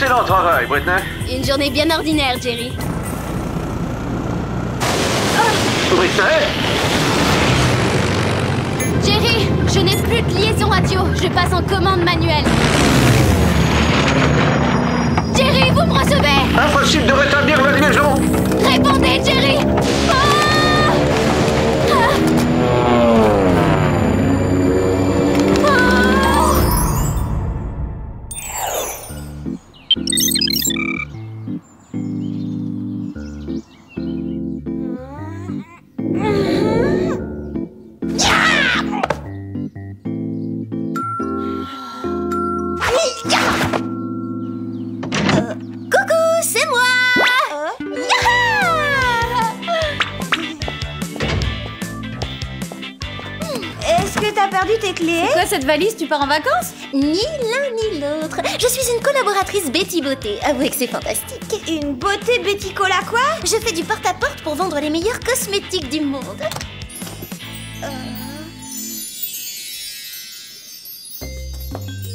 Excellent travail, Britney. Une journée bien ordinaire, Jerry. Britney? Jerry, je n'ai plus de liaison radio. Je passe en commande manuelle. Jerry, vous me recevez? Impossible de rétablir la liaison. Répondez, Jerry. Quoi, cette valise, tu pars en vacances? Ni l'un ni l'autre. Je suis une collaboratrice Betty Beauté. Avouez que c'est fantastique. Une beauté Betty Cola quoi? Je fais du porte-à-porte pour vendre les meilleurs cosmétiques du monde.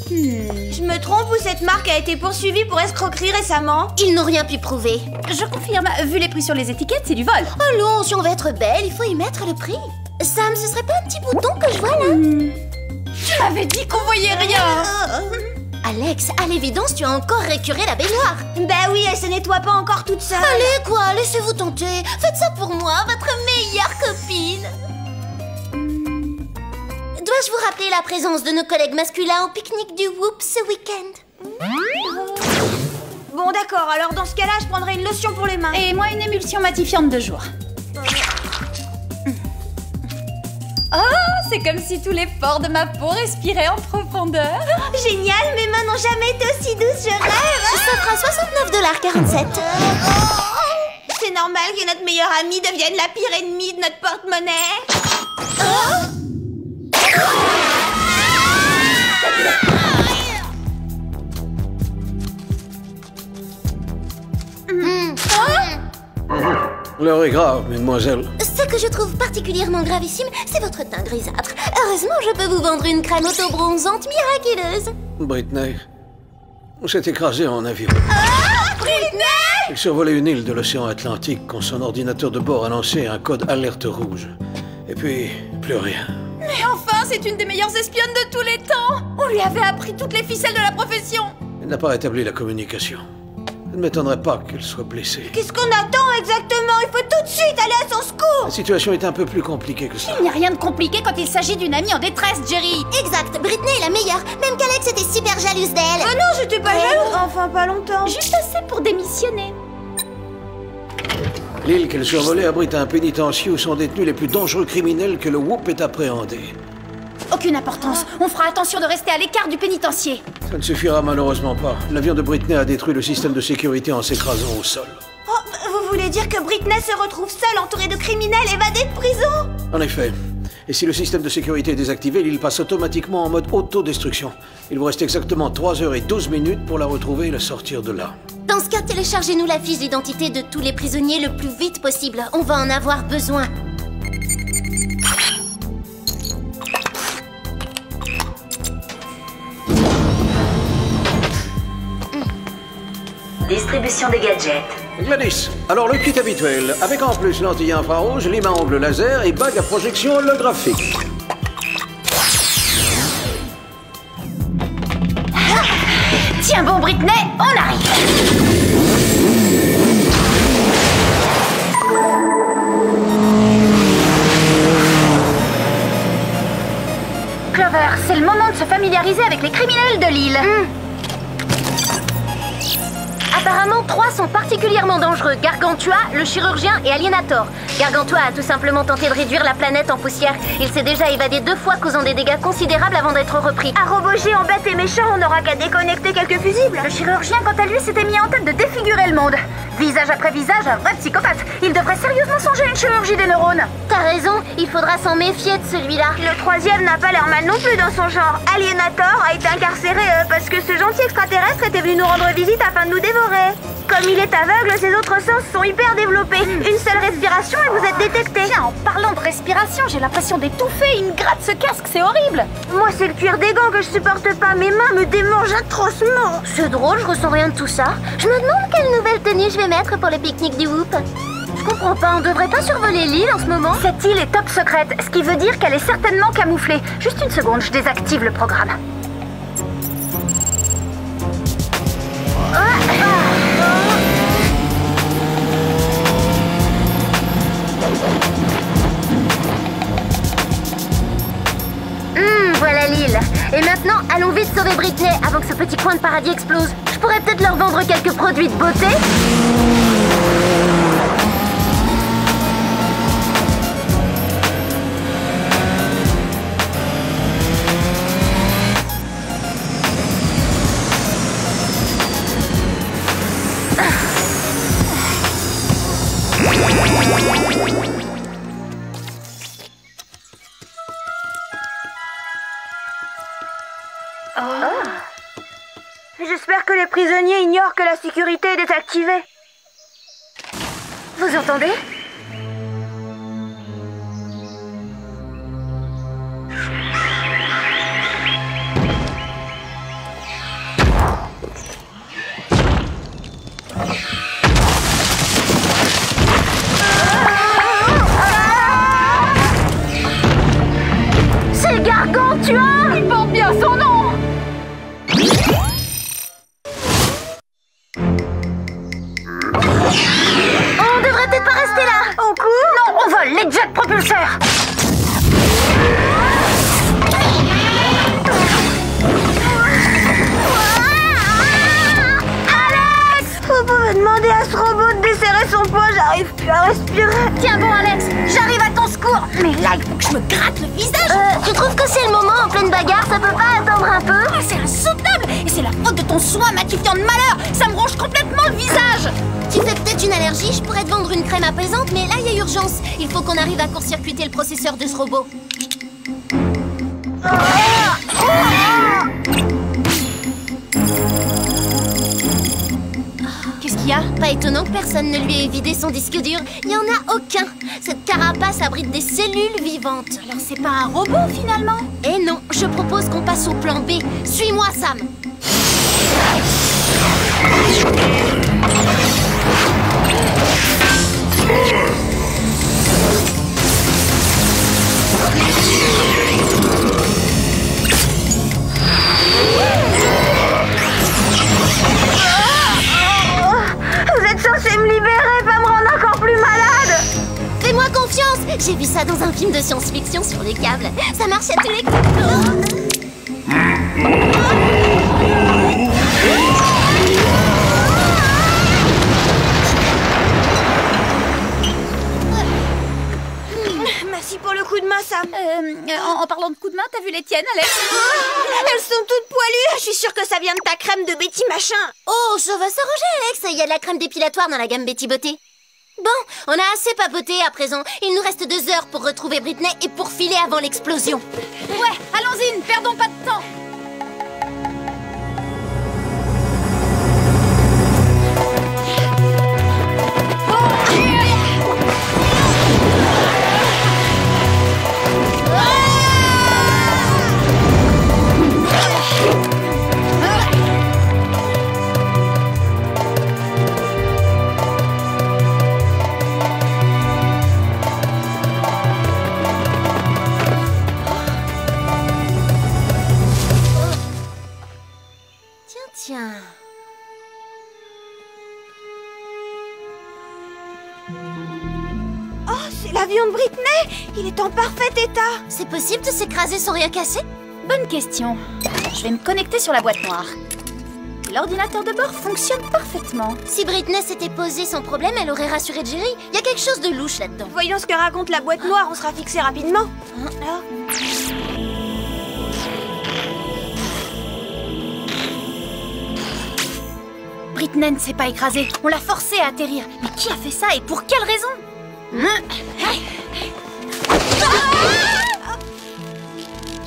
Je me trompe ou cette marque a été poursuivie pour escroquerie récemment? Ils n'ont rien pu prouver. Je confirme, vu les prix sur les étiquettes, c'est du vol. Allons, si on veut être belle, il faut y mettre le prix. Sam, ce serait pas un petit bouton que je vois là? Tu m'avais dit qu'on voyait rien. Alex, à l'évidence, tu as encore récuré la baignoire. Bah oui, elle se nettoie pas encore toute seule. Allez, quoi, laissez-vous tenter. Faites ça pour moi, votre meilleure copine. Dois-je vous rappeler la présence de nos collègues masculins au pique-nique du Whoop ce week-end? Bon d'accord, alors dans ce cas-là, je prendrai une lotion pour les mains. Et moi, une émulsion matifiante de jour. Oh, c'est comme si tous les pores de ma peau respiraient en profondeur. Génial, mes mains n'ont jamais été aussi douces, je rêve. Ça fera $69,47. C'est normal que notre meilleure amie devienne la pire ennemie de notre porte-monnaie. L'heure est grave, mesdemoiselles. Ce que je trouve particulièrement gravissime, c'est votre teint grisâtre. Heureusement, je peux vous vendre une crème auto-bronzante miraculeuse. Britney s'est écrasée en avion. Britney! Il survolait une île de l'océan Atlantique quand son ordinateur de bord a lancé un code alerte rouge. Et puis, plus rien. Mais enfin, c'est une des meilleures espionnes de tous les temps. On lui avait appris toutes les ficelles de la profession. Elle n'a pas rétabli la communication. Il ne m'étonnerait pas qu'elle soit blessée. Qu'est-ce qu'on attend exactement? Il faut tout de suite aller à son secours! La situation est un peu plus compliquée que ça. Il n'y a rien de compliqué quand il s'agit d'une amie en détresse, Jerry. Exact, Britney est la meilleure. Même qu'Alex était super jalouse d'elle. Oh non, j'étais pas jalouse. Enfin, pas longtemps. Juste assez pour démissionner. L'île qu'elle survolait abrite un pénitencier où sont détenus les plus dangereux criminels que le Whoop ait appréhendés. Aucune importance. On fera attention de rester à l'écart du pénitencier. Ça ne suffira malheureusement pas. L'avion de Britney a détruit le système de sécurité en s'écrasant au sol. Oh, vous voulez dire que Britney se retrouve seule, entourée de criminels, évadée de prison? En effet. Et si le système de sécurité est désactivé, l'île passe automatiquement en mode autodestruction. Il vous reste exactement 3h12 pour la retrouver et la sortir de là. Dans ce cas, téléchargez-nous la fiche d'identité de tous les prisonniers le plus vite possible. On va en avoir besoin. Distribution des gadgets. Gladys, alors le kit habituel, avec en plus lentille infrarouge, lime à ongles laser et bague à projection holographique. Tiens bon, Britney, on arrive. Clover, c'est le moment de se familiariser avec les criminels de l'île. Apparemment, 3 sont particulièrement dangereux. Gargantua, le chirurgien et Alienator. Gargantua a tout simplement tenté de réduire la planète en poussière. Il s'est déjà évadé 2 fois, causant des dégâts considérables avant d'être repris. Un robot géant bête et méchant, on n'aura qu'à déconnecter quelques fusibles. Le chirurgien, quant à lui, s'était mis en tête de défigurer le monde. Visage après visage, un vrai psychopathe. Il devrait sérieusement songer à une chirurgie des neurones. T'as raison, il faudra s'en méfier de celui-là. Le 3e n'a pas l'air mal non plus dans son genre. Alienator a été incarcéré parce que ce gentil extraterrestre était venu nous rendre visite afin de nous dévorer. Comme il est aveugle, ses autres sens sont hyper développés. Une seule respiration et vous êtes détecté. Tiens, en parlant de respiration, j'ai l'impression d'étouffer. Il me gratte ce casque, c'est horrible. Moi, c'est le cuir des gants que je supporte pas. Mes mains me démangent atrocement. C'est drôle, je ressens rien de tout ça. Je me demande quelle nouvelle tenue je vais mettre pour le pique-nique du Whoop. Je comprends pas, on devrait pas survoler l'île en ce moment? Cette île est top secrète, ce qui veut dire qu'elle est certainement camouflée. Juste une seconde, je désactive le programme. Voilà l'île. Et maintenant, allons vite sauver Britney avant que ce petit coin de paradis explose. Je pourrais peut-être leur vendre quelques produits de beauté. J'espère que les prisonniers ignorent que la sécurité est désactivée. Vous entendez? C'est Gargantua! Il porte bien son nom! On devrait peut-être pas rester là! On court? Non, on vole les jets propulseurs! Alex! Vous pouvez demander à ce robot de desserrer son poids, j'arrive plus à respirer. Tiens bon Alex, j'arrive à ton secours! Mais là, il faut que je me gratte le visage. Tu trouves que c'est le moment en pleine bagarre? Ça peut pas attendre un peu? Ah, c'est insoutenable. Et c'est la faute de ton soin matifiant de malheur. Ça me ronge complètement le visage. Tu fais peut-être une allergie, je pourrais te vendre une crème apaisante, mais là, il y a urgence. Il faut qu'on arrive à court-circuiter le processeur de ce robot. Qu'est-ce qu'il y a? Pas étonnant que personne ne lui ait vidé son disque dur. Il n'y en a aucun. Cette carapace abrite des cellules vivantes. Alors c'est pas un robot finalement? Et non, je propose qu'on passe au plan B. Suis-moi, Sam. Vous êtes censé me libérer, pas me rendre encore plus malade. Fais-moi confiance. J'ai vu ça dans un film de science-fiction sur les câbles. Ça marche à tous les coups. Merci pour le coup de main, Sam. En parlant de coups de main, t'as vu les tiennes, Alex? Elles sont toutes poilues. Je suis sûre que ça vient de ta crème de Betty machin. Oh, ça va s'arranger, Alex. Il y a de la crème dépilatoire dans la gamme Betty Beauté. Bon, on a assez papoté à présent. Il nous reste 2 heures pour retrouver Britney et pour filer avant l'explosion. Ouais, allons-y, ne perdons pas de temps. Tiens. Oh, c'est l'avion de Britney. Il est en parfait état. C'est possible de s'écraser sans rien casser? Bonne question. Je vais me connecter sur la boîte noire. L'ordinateur de bord fonctionne parfaitement. Si Britney s'était posée sans problème, elle aurait rassuré Jerry. Il y a quelque chose de louche là-dedans. Voyons ce que raconte la boîte noire, on sera fixé rapidement. Là. Britney ne s'est pas écrasée. On l'a forcée à atterrir. Mais qui a fait ça et pour quelle raison?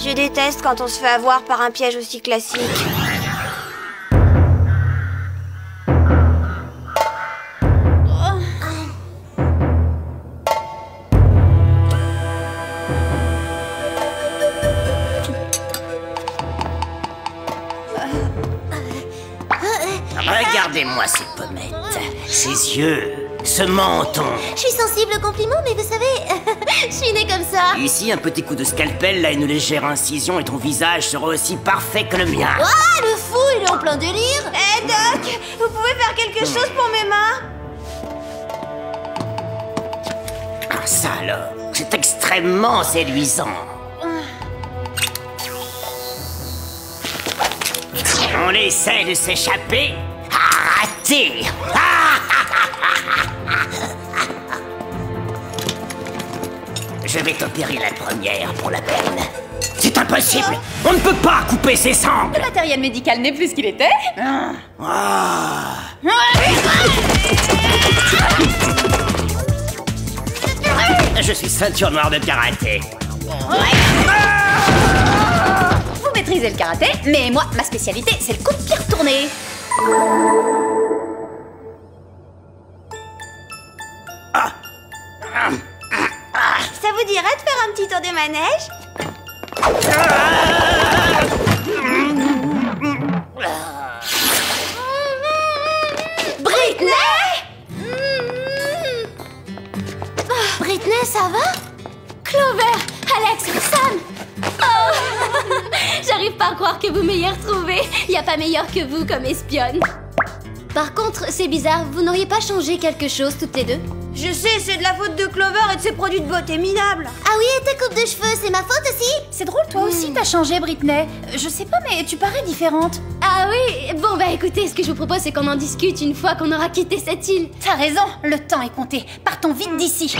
Je déteste quand on se fait avoir par un piège aussi classique. Ses yeux, ce menton. Je suis sensible aux compliments, mais vous savez, je suis née comme ça. Ici, un petit coup de scalpel, là une légère incision et ton visage sera aussi parfait que le mien. Ah, le fou, il est en plein délire. Eh Doc, vous pouvez faire quelque chose pour mes mains? Ah, ça alors, c'est extrêmement séduisant. On essaie de s'échapper. Ah, raté. Je vais t'opérer la première pour la peine. C'est impossible. On ne peut pas couper ses sangles. Le matériel médical n'est plus ce qu'il était. Ah. Je suis ceinture noire de karaté. Vous maîtrisez le karaté, mais moi, ma spécialité, c'est le coup de pied retourné. Ça vous dirait de faire un petit tour des manèges? Britney, ça va? Clover, Alex, Sam. Oh. J'arrive pas à croire que vous m'ayez retrouvée. Y a pas meilleur que vous comme espionne. Par contre, c'est bizarre, vous n'auriez pas changé quelque chose toutes les deux? Je sais, c'est de la faute de Clover et de ses produits de beauté minables. Ah oui, et ta coupe de cheveux, c'est ma faute aussi? C'est drôle, toi aussi, t'as changé, Britney. Je sais pas, mais tu parais différente. Ah oui? Bon bah écoutez, ce que je vous propose, c'est qu'on en discute une fois qu'on aura quitté cette île. T'as raison, le temps est compté. Partons vite d'ici.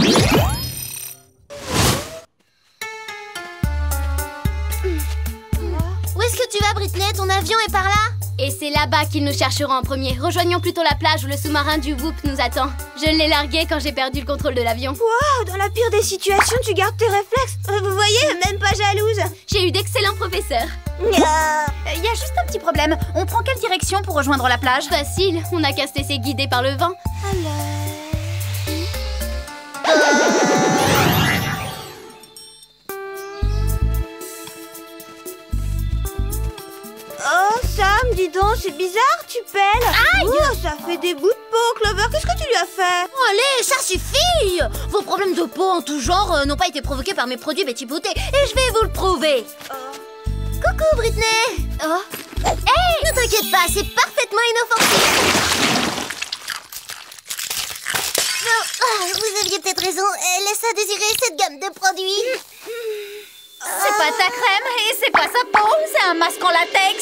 Où est-ce que tu vas, Britney? Ton avion est par là? Et c'est là-bas qu'ils nous chercheront en premier. Rejoignons plutôt la plage où le sous-marin du Whoop nous attend. Je l'ai largué quand j'ai perdu le contrôle de l'avion. Wow, dans la pire des situations, tu gardes tes réflexes. Vous voyez, même pas jalouse. J'ai eu d'excellents professeurs. Il y a juste un petit problème. On prend quelle direction pour rejoindre la plage? Facile, on n'a qu'à se laisser guider par le vent. Oh, Sam, dis donc, c'est bizarre, tu pèles. Aïe! Oh, ça fait des bouts de peau, Clover. Qu'est-ce que tu lui as fait? Oh, allez, ça suffit! Vos problèmes de peau en tout genre n'ont pas été provoqués par mes produits Betty Beauté. Et je vais vous le prouver. Coucou, Britney. Oh. Hey, ne t'inquiète pas, c'est parfaitement inoffensif. Non, vous aviez peut-être raison. Laisse à désirer cette gamme de produits. C'est pas ta crème et c'est pas sa peau, c'est un masque en latex.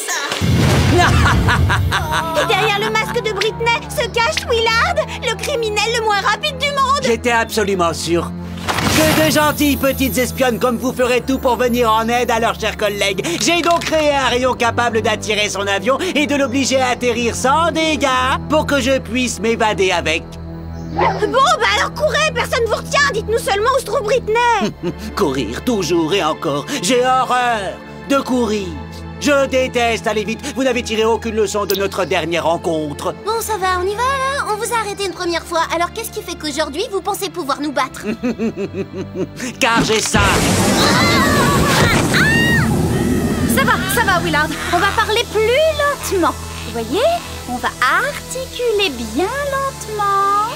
Et derrière le masque de Britney se cache Willard, le criminel le moins rapide du monde. J'étais absolument sûr que de gentilles petites espionnes comme vous feraient tout pour venir en aide à leurs chers collègues. J'ai donc créé un rayon capable d'attirer son avion et de l'obliger à atterrir sans dégâts pour que je puisse m'évader avec. Bon, bah alors courez, personne vous retient. Dites-nous seulement où se trouve Britney. Courir toujours et encore. J'ai horreur de courir. Je déteste aller vite. Vous n'avez tiré aucune leçon de notre dernière rencontre. Bon, ça va, on y va là? On vous a arrêté une première fois. Alors qu'est-ce qui fait qu'aujourd'hui, vous pensez pouvoir nous battre? Car j'ai ça. Ça va, Willard. On va parler plus lentement. Vous voyez? On va articuler bien lentement.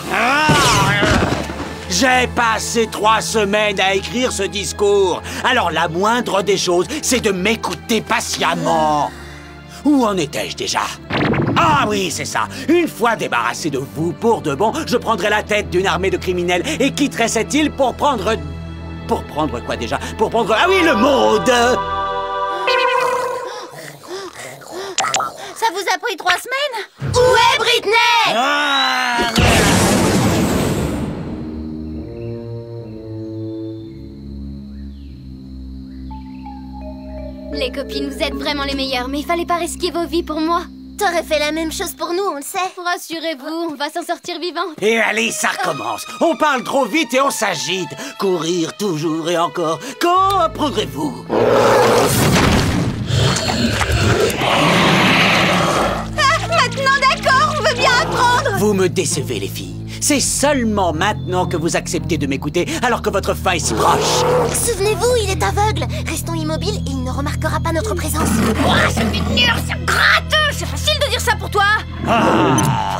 J'ai passé 3 semaines à écrire ce discours. Alors la moindre des choses, c'est de m'écouter patiemment. Où en étais-je déjà? Ah oui, c'est ça. Une fois débarrassé de vous pour de bon, je prendrai la tête d'une armée de criminels et quitterai cette île pour prendre... Pour prendre quoi déjà? Pour prendre... Ah oui, le monde! Ça vous a pris 3 semaines? Où est Britney? Les copines, vous êtes vraiment les meilleures, mais il fallait pas risquer vos vies pour moi. T'aurais fait la même chose pour nous, on le sait. Rassurez-vous, on va s'en sortir vivant. Et allez, ça recommence. On parle trop vite et on s'agite. Courir toujours et encore. Comprendrez-vous? Maintenant, d'accord, on veut bien apprendre. Vous me décevez, les filles. C'est seulement maintenant que vous acceptez de m'écouter, alors que votre fin est si proche. Souvenez-vous, il est aveugle. Restons immobiles et il ne remarquera pas notre présence. Oh, ça fait dur, c'est gratteux. C'est facile de dire ça pour toi. Ah.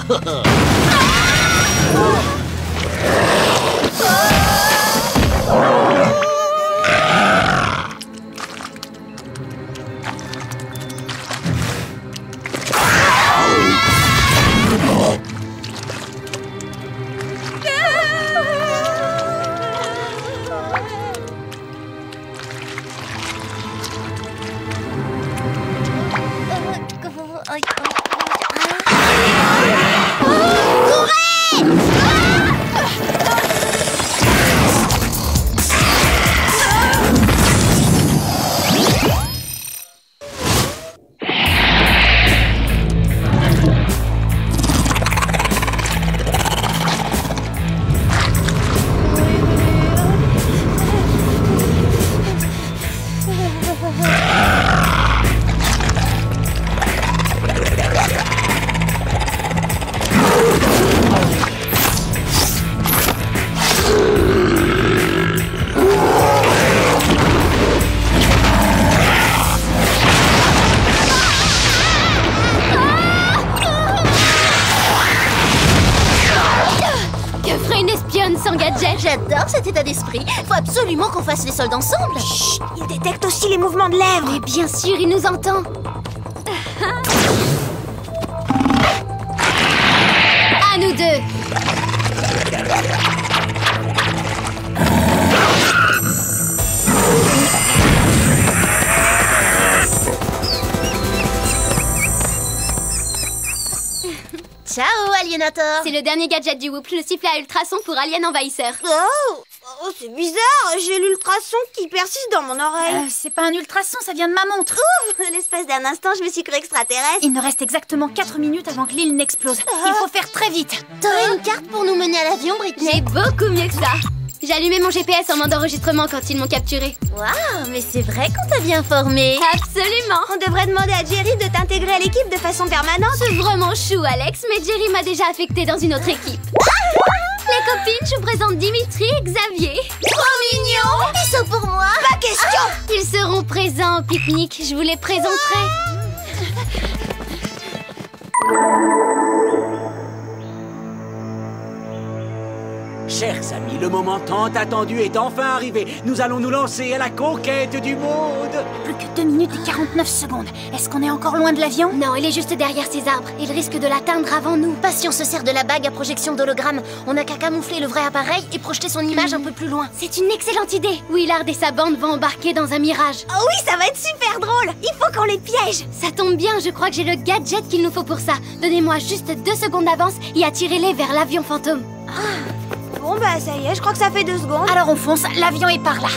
J'adore cet état d'esprit. Faut absolument qu'on fasse les soldes ensemble. Chut, il détecte aussi les mouvements de lèvres. Mais bien sûr, il nous entend. À nous deux. Ciao, Alienator. C'est le dernier gadget du Whoop, le sifflet à ultrasons pour Alien Envahisseur. Oh, c'est bizarre. J'ai l'ultrason qui persiste dans mon oreille. C'est pas un ultrason, ça vient de ma montre. Ouf, l'espace d'un instant, je me suis cru extraterrestre. Il nous reste exactement 4 minutes avant que l'île n'explose. Il faut faire très vite. T'aurais une carte pour nous mener à l'avion, Britney? J'ai beaucoup mieux que ça. J'ai allumé mon GPS en mode enregistrement quand ils m'ont capturé. Waouh, mais c'est vrai qu'on t'a bien formé. Absolument. On devrait demander à Jerry de t'intégrer à l'équipe de façon permanente. C'est vraiment chou, Alex, mais Jerry m'a déjà affecté dans une autre équipe. Les copines, je vous présente Dimitri et Xavier. Trop mignon. Ils sont pour moi. Pas question. Ils seront présents au pique-nique, je vous les présenterai. Chers amis, le moment tant attendu est enfin arrivé. Nous allons nous lancer à la conquête du monde. Plus que 2 minutes et 49 secondes. Est-ce qu'on est encore loin de l'avion? Non, il est juste derrière ces arbres. Il risque de l'atteindre avant nous. Pas si on se sert de la bague à projection d'hologramme. On n'a qu'à camoufler le vrai appareil et projeter son image un peu plus loin. C'est une excellente idée. Willard et sa bande vont embarquer dans un mirage. Oh oui, ça va être super drôle. Il faut qu'on les piège. Ça tombe bien, je crois que j'ai le gadget qu'il nous faut pour ça. Donnez-moi juste 2 secondes d'avance et attirez-les vers l'avion fantôme. Bon bah ça y est, je crois que ça fait 2 secondes. Alors on fonce, l'avion est par là.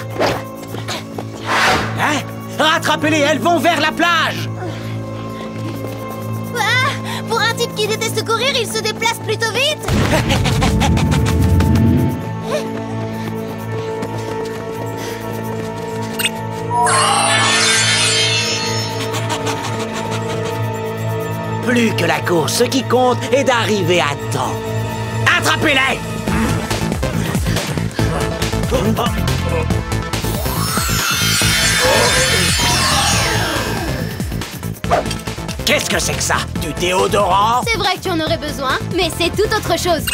Hein? Rattrapez-les, elles vont vers la plage. Pour un type qui déteste courir, il se déplace plutôt vite. Plus que la course, ce qui compte est d'arriver à temps. Attrapez-les! Qu'est-ce que c'est que ça? Du déodorant? C'est vrai que tu en aurais besoin, mais c'est tout autre chose.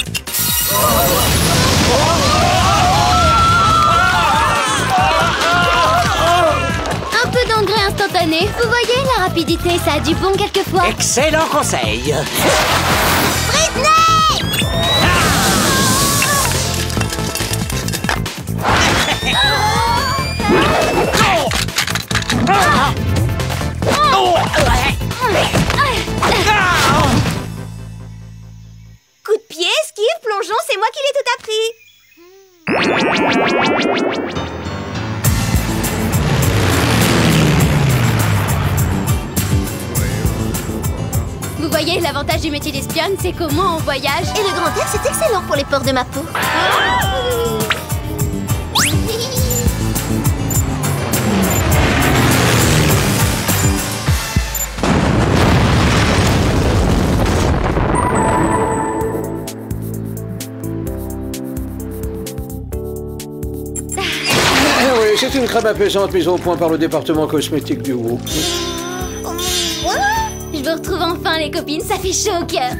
Un peu d'engrais instantané. Vous voyez, la rapidité, ça a du bon quelquefois. Excellent conseil! Coup de pied, esquive, plongeon, c'est moi qui l'ai tout appris. Vous voyez, l'avantage du métier d'espionne, c'est qu'au moins on voyage. Et le grand air, c'est excellent pour les pores de ma peau. Oui, c'est une crème apaisante mise au point par le département cosmétique du Whoop. Je vous retrouve enfin, les copines, ça fait chaud au cœur.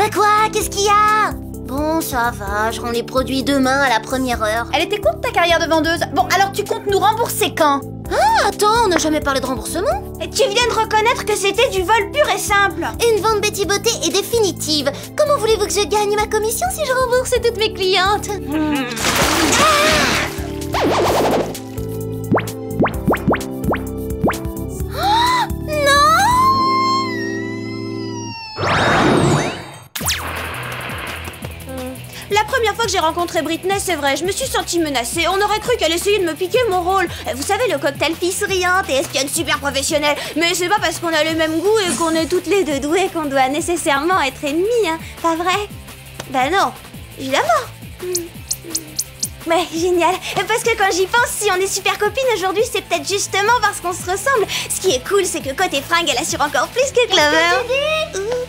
Bah quoi? Qu'est-ce qu'il y a? Bon, ça va, je rends les produits demain à la première heure. Elle était courte ta carrière de vendeuse. Bon, alors tu comptes nous rembourser quand? Ah, attends, on n'a jamais parlé de remboursement. Tu viens de reconnaître que c'était du vol pur et simple. Une vente Betty Beauté est définitive. Comment voulez-vous que je gagne ma commission si je rembourse toutes mes clientes? La première fois que j'ai rencontré Britney, c'est vrai, je me suis sentie menacée. On aurait cru qu'elle essayait de me piquer mon rôle. Vous savez, le cocktail fille souriante et espionne super professionnelle. Mais c'est pas parce qu'on a le même goût et qu'on est toutes les deux douées qu'on doit nécessairement être ennemies, hein. Pas vrai? Bah non, évidemment. Ouais, génial. Parce que quand j'y pense, si on est super copines aujourd'hui, c'est peut-être justement parce qu'on se ressemble. Ce qui est cool, c'est que côté fringue, elle assure encore plus que Clover. Oups.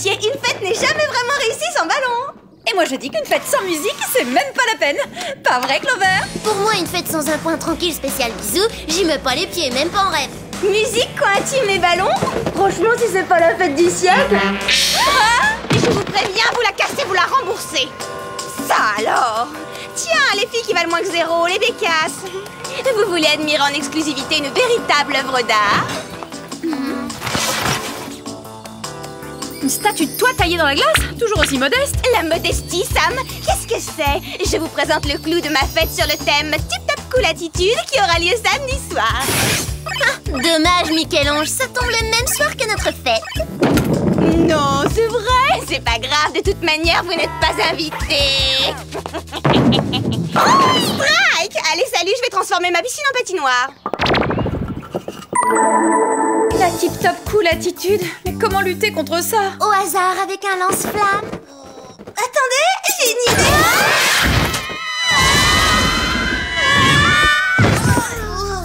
Une fête n'est jamais vraiment réussie sans ballon. Et moi je dis qu'une fête sans musique, c'est même pas la peine. Pas vrai, Clover? Pour moi, une fête sans un coin tranquille spécial bisous, j'y mets pas les pieds, même pas en rêve. Musique, coin intime et ballon? Franchement, si c'est pas la fête du siècle. Ah, et je vous préviens, vous la cassez, vous la remboursez. Ça alors? Tiens, les filles qui valent moins que zéro, les bécasses. Vous voulez admirer en exclusivité une véritable œuvre d'art? Une statue de toi taillée dans la glace? Toujours aussi modeste? La modestie, Sam, qu'est-ce que c'est? Je vous présente le clou de ma fête sur le thème Tip Top Cool Attitude qui aura lieu samedi soir. Dommage, Michel-Ange, ça tombe le même soir que notre fête. Non, c'est vrai. C'est pas grave, de toute manière, vous n'êtes pas invité. Oh, strike! Allez, salut, je vais transformer ma piscine en patinoire. La tip-top cool attitude. Mais comment lutter contre ça? Au hasard, avec un lance-flamme. Attendez, j'ai une idée.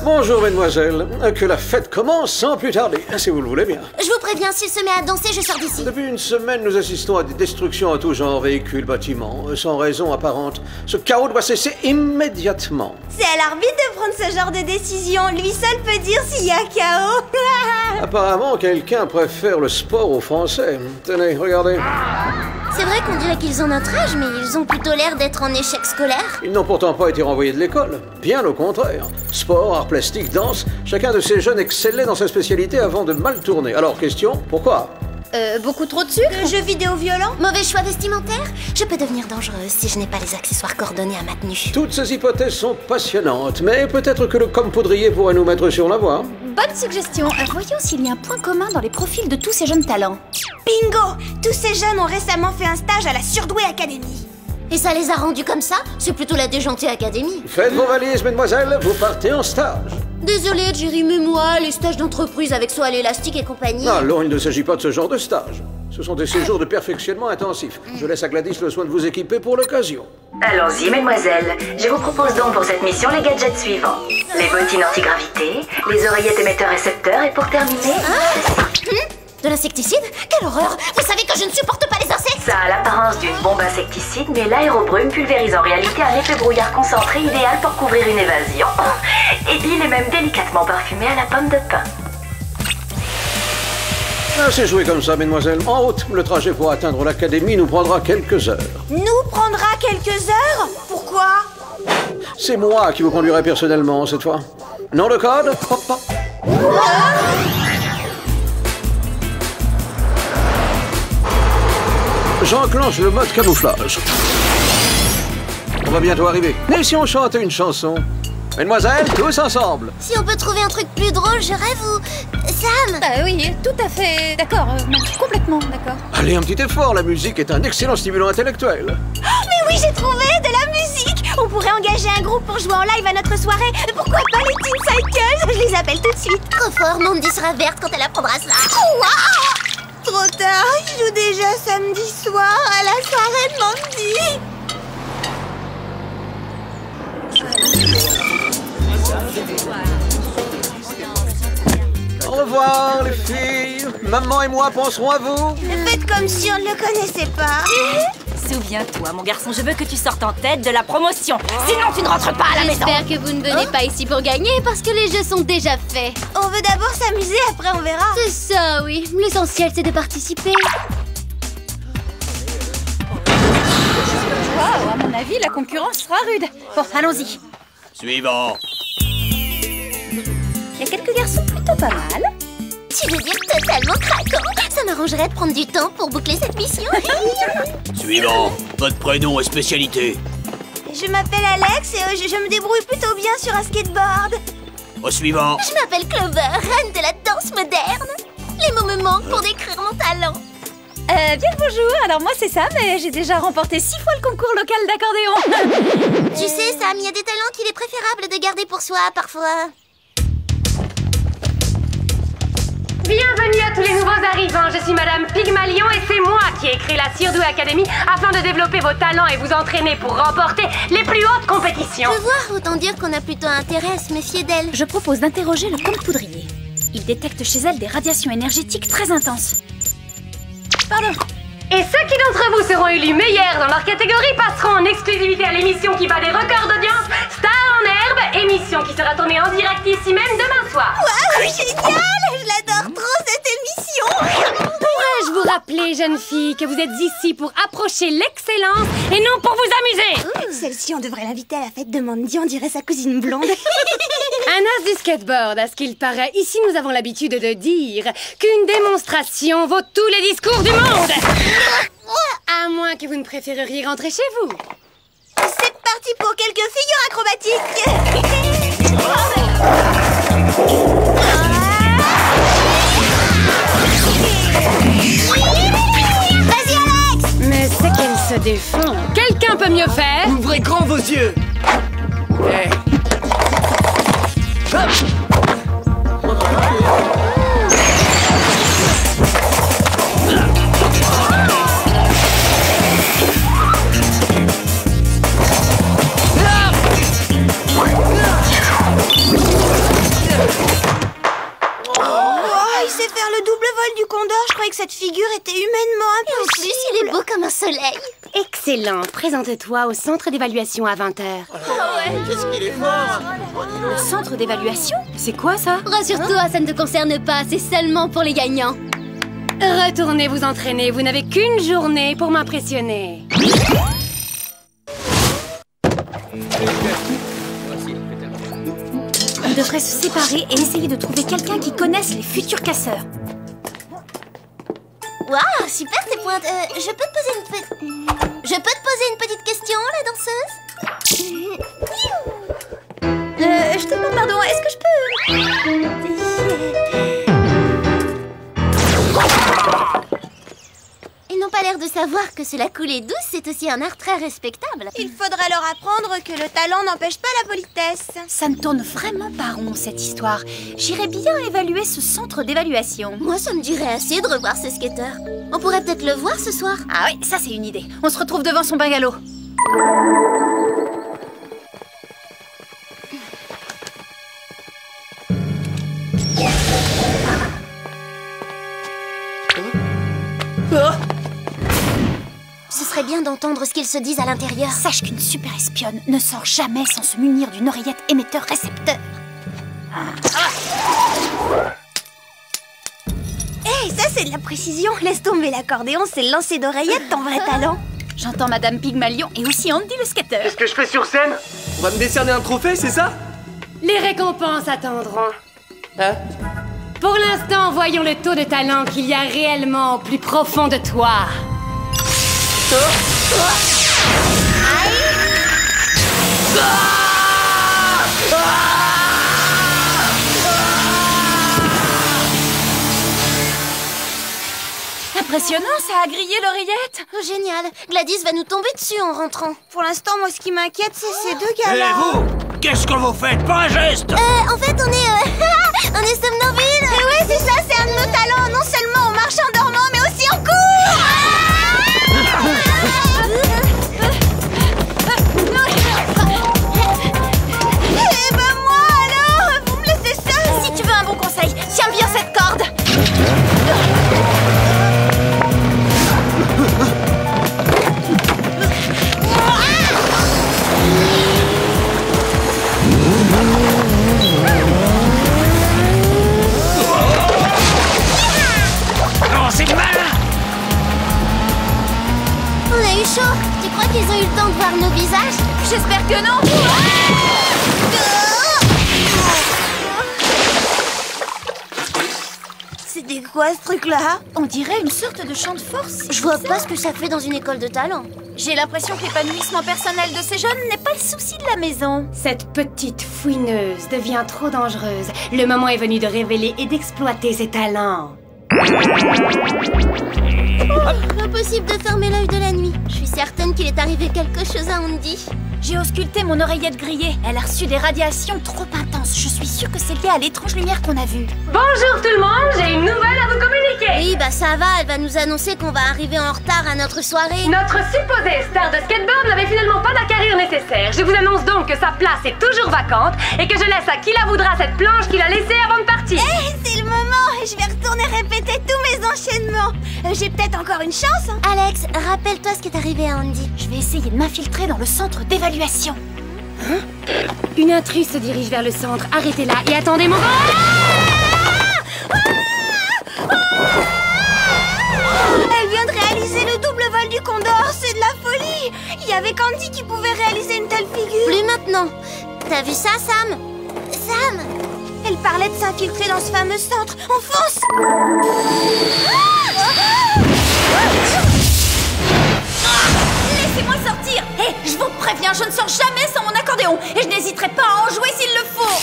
Bonjour, mesdemoiselles. Que la fête commence sans plus tarder, si vous le voulez bien. Je vous préviens, s'il se met à danser, je sors d'ici. Depuis une semaine, nous assistons à des destructions en tout genre, véhicules, bâtiments, sans raison apparente. Ce chaos doit cesser immédiatement. C'est à l'arbitre de prendre ce genre de décision. Lui seul peut dire s'il y a chaos. Apparemment, quelqu'un préfère le sport aux Français. Tenez, regardez. C'est vrai qu'on dirait qu'ils ont notre âge, mais ils ont plutôt l'air d'être en échec scolaire. Ils n'ont pourtant pas été renvoyés de l'école. Bien au contraire. Sport, arts plastiques, danse, chacun de ces jeunes excellait dans sa spécialité avant de mal tourner. Alors, question, pourquoi? Beaucoup trop de sucre? Le jeu vidéo violent? Mauvais choix vestimentaire? Je peux devenir dangereuse si je n'ai pas les accessoires coordonnés à ma tenue. Toutes ces hypothèses sont passionnantes, mais peut-être que le Compoudrier pourrait nous mettre sur la voie. Bonne suggestion. Voyons s'il y a un point commun dans les profils de tous ces jeunes talents. Bingo! Tous ces jeunes ont récemment fait un stage à la Surdoué Academy. Et ça les a rendus comme ça? C'est plutôt la déjantée académie. Faites vos valises, mesdemoiselles, vous partez en stage. Désolée, Jerry, mais moi, les stages d'entreprise avec saut à l'élastique et compagnie... Alors, il ne s'agit pas de ce genre de stage. Ce sont des séjours de perfectionnement intensifs. Je laisse à Gladys le soin de vous équiper pour l'occasion. Allons-y, mesdemoiselles. Je vous propose donc pour cette mission les gadgets suivants. Les bottines anti-gravité, les oreillettes émetteurs-récepteurs et pour terminer... De l'insecticide? Quelle horreur! Vous savez que je ne supporte pas les insectes! Ça a l'apparence d'une bombe insecticide, mais l'aérobrume pulvérise en réalité un effet brouillard concentré idéal pour couvrir une évasion. Et il est même délicatement parfumé à la pomme de pin. C'est joué comme ça, mesdemoiselles. En route, le trajet pour atteindre l'académie nous prendra quelques heures. Nous prendra quelques heures? Pourquoi? C'est moi qui vous conduirai personnellement cette fois. Nom de code? Hop, hop. J'enclenche le mode camouflage. On va bientôt arriver. Et si on chantait une chanson? Mesdemoiselles, tous ensemble. Si on peut trouver un truc plus drôle, je rêve ou... Sam! Oui, tout à fait d'accord, complètement d'accord. Allez, un petit effort, la musique est un excellent stimulant intellectuel. Mais oui, j'ai trouvé de la musique! On pourrait engager un groupe pour jouer en live à notre soirée. Pourquoi pas les Teen Cycles? Je les appelle tout de suite. Trop fort, Mandy sera verte quand elle apprendra ça. Wow! Trop tard, ils jouent déjà samedi soir à la soirée de Mandy. Au revoir, les filles. Maman et moi penserons à vous. Faites comme si on ne le connaissait pas. Souviens-toi, mon garçon, je veux que tu sortes en tête de la promotion. Sinon, tu ne rentres pas à la maison. J'espère que vous ne venez pas ici pour gagner parce que les jeux sont déjà faits. On veut d'abord s'amuser, après on verra. C'est ça, oui. L'essentiel, c'est de participer. Wow, à mon avis, la concurrence sera rude. Bon, allons-y. Suivant. Il y a quelques garçons plutôt pas mal. Tu veux dire totalement craquant? Ça m'arrangerait de prendre du temps pour boucler cette mission. Suivant. Votre prénom et spécialité. Je m'appelle Alex et je me débrouille plutôt bien sur un skateboard. Au suivant. Je m'appelle Clover, reine de la danse moderne. Les mots me manquent pour décrire mon talent. Bien le bonjour, alors moi c'est Sam et j'ai déjà remporté 6 fois le concours local d'accordéon. Tu sais, Sam, il y a des talents qu'il est préférable de garder pour soi, parfois. Bienvenue à tous les nouveaux arrivants, je suis Madame Pygmalion et c'est moi qui ai créé la Surdou Academy afin de développer vos talents et vous entraîner pour remporter les plus hautes compétitions. Je vois, autant dire qu'on a plutôt intérêt à se méfier d'elle. Je propose d'interroger le comte Poudrier. Il détecte chez elle des radiations énergétiques très intenses. Pardon. Et ceux qui d'entre vous seront élus meilleurs dans leur catégorie passeront en exclusivité à l'émission qui bat des records d'audience Star en herbe, émission qui sera tournée en direct ici même demain soir. Waouh, génial! Je l'adore trop cette émission. Pourrais-je vous rappeler, jeune fille, que vous êtes ici pour approcher l'excellence et non pour vous amuser? Celle-ci, on devrait l'inviter à la fête de Mandy, on dirait sa cousine blonde. Un as du skateboard, à ce qu'il paraît. Ici, nous avons l'habitude de dire qu'une démonstration vaut tous les discours du monde. À moins que vous ne préféreriez rentrer chez vous. C'est parti pour quelques figures acrobatiques. Vas-y, Alex! Mais c'est qu'elle se défend. Quelqu'un peut mieux faire? Ouvrez grand vos yeux. Hey. Hop. Il sait faire le double vol du condor. Je croyais que cette figure était humainement En impossible. plus, il est beau comme un soleil. Excellent. Présente-toi au centre d'évaluation à 20h. Qu'est-ce qu'il est fort! Le centre d'évaluation? C'est quoi ça? Rassure-toi, ça ne te concerne pas, c'est seulement pour les gagnants. Retournez vous entraîner. Vous n'avez qu'une journée pour m'impressionner. On devrait se séparer et essayer de trouver quelqu'un qui connaisse les futurs casseurs. Waouh, super tes pointes. Je peux te poser une petite question, la danseuse? Je te demande pardon, est-ce que je peux... Ils n'ont pas l'air de savoir que se la couler douce, c'est aussi un art très respectable. Il faudrait leur apprendre que le talent n'empêche pas la politesse. Ça ne tourne vraiment pas rond, cette histoire. J'irais bien évaluer ce centre d'évaluation. Moi, ça me dirait assez de revoir ce skater. On pourrait peut-être le voir ce soir. Ah oui, ça c'est une idée. On se retrouve devant son bungalow. Ce serait bien d'entendre ce qu'ils se disent à l'intérieur. Sache qu'une super espionne ne sort jamais sans se munir d'une oreillette émetteur-récepteur. Hé, Hey, ça c'est de la précision. Laisse tomber l'accordéon, c'est le lancer d'oreillette, ton vrai talent. J'entends Madame Pygmalion et aussi Andy le skater. Qu'est-ce que je fais sur scène? On va me décerner un trophée, c'est ça? Les récompenses attendront. Hein? Pour l'instant, voyons le taux de talent qu'il y a réellement au plus profond de toi. Impressionnant, ça a grillé l'oreillette. Oh, génial. Gladys va nous tomber dessus en rentrant. Pour l'instant, moi, ce qui m'inquiète, c'est ces deux Et gars-là. vous? Qu'est-ce que vous faites? Pas un geste! En fait, on est... on est somnambules. Ouais, c'est ça, c'est un de nos talents. Non seulement on marche en dormant, mais aussi en cours. Eh ben moi, alors, vous me laissez seule. Si tu veux un bon conseil, tiens bien cette corde. Oh, c'est malin! On a eu chaud. Tu crois qu'ils ont eu le temps de voir nos visages? J'espère que non. C'était quoi ce truc-là? On dirait une sorte de champ de force. Je vois pas ce que ça fait dans une école de talent. J'ai l'impression que l'épanouissement personnel de ces jeunes n'est pas le souci de la maison. Cette petite fouineuse devient trop dangereuse. Le moment est venu de révéler et d'exploiter ses talents. Impossible de fermer l'œil de la nuit. Je suis certaine qu'il est arrivé quelque chose à Andy. J'ai ausculté mon oreillette grillée. Elle a reçu des radiations trop intenses. Je suis sûre que c'est lié à l'étrange lumière qu'on a vue. Bonjour tout le monde, j'ai une nouvelle à vous communiquer. Oui, bah ça va, elle va nous annoncer qu'on va arriver en retard à notre soirée. Notre supposée star de skateboard n'avait finalement pas la carrière nécessaire. Je vous annonce donc que sa place est toujours vacante et que je laisse à qui la voudra cette planche qu'il a laissée avant de partir. C'est le moment. Je vais retourner répéter tous mes enchaînements. J'ai peut-être encore une chance, hein. Alex, rappelle-toi ce qui est arrivé à Andy. Je vais essayer de m'infiltrer dans le centre d'évaluation. Une intruse se dirige vers le centre. Arrêtez-la et attendez mon... Elle vient de réaliser le double vol du Condor. C'est de la folie. Il y avait qu'Andy qui pouvait réaliser une telle figure. Plus maintenant. T'as vu ça, Sam? Sam! Elle parlait de s'infiltrer dans ce fameux centre. On fonce! Laissez-moi sortir. Hé, je vous préviens, je ne sors jamais sans mon accordéon. Et je n'hésiterai pas à en jouer s'il le faut.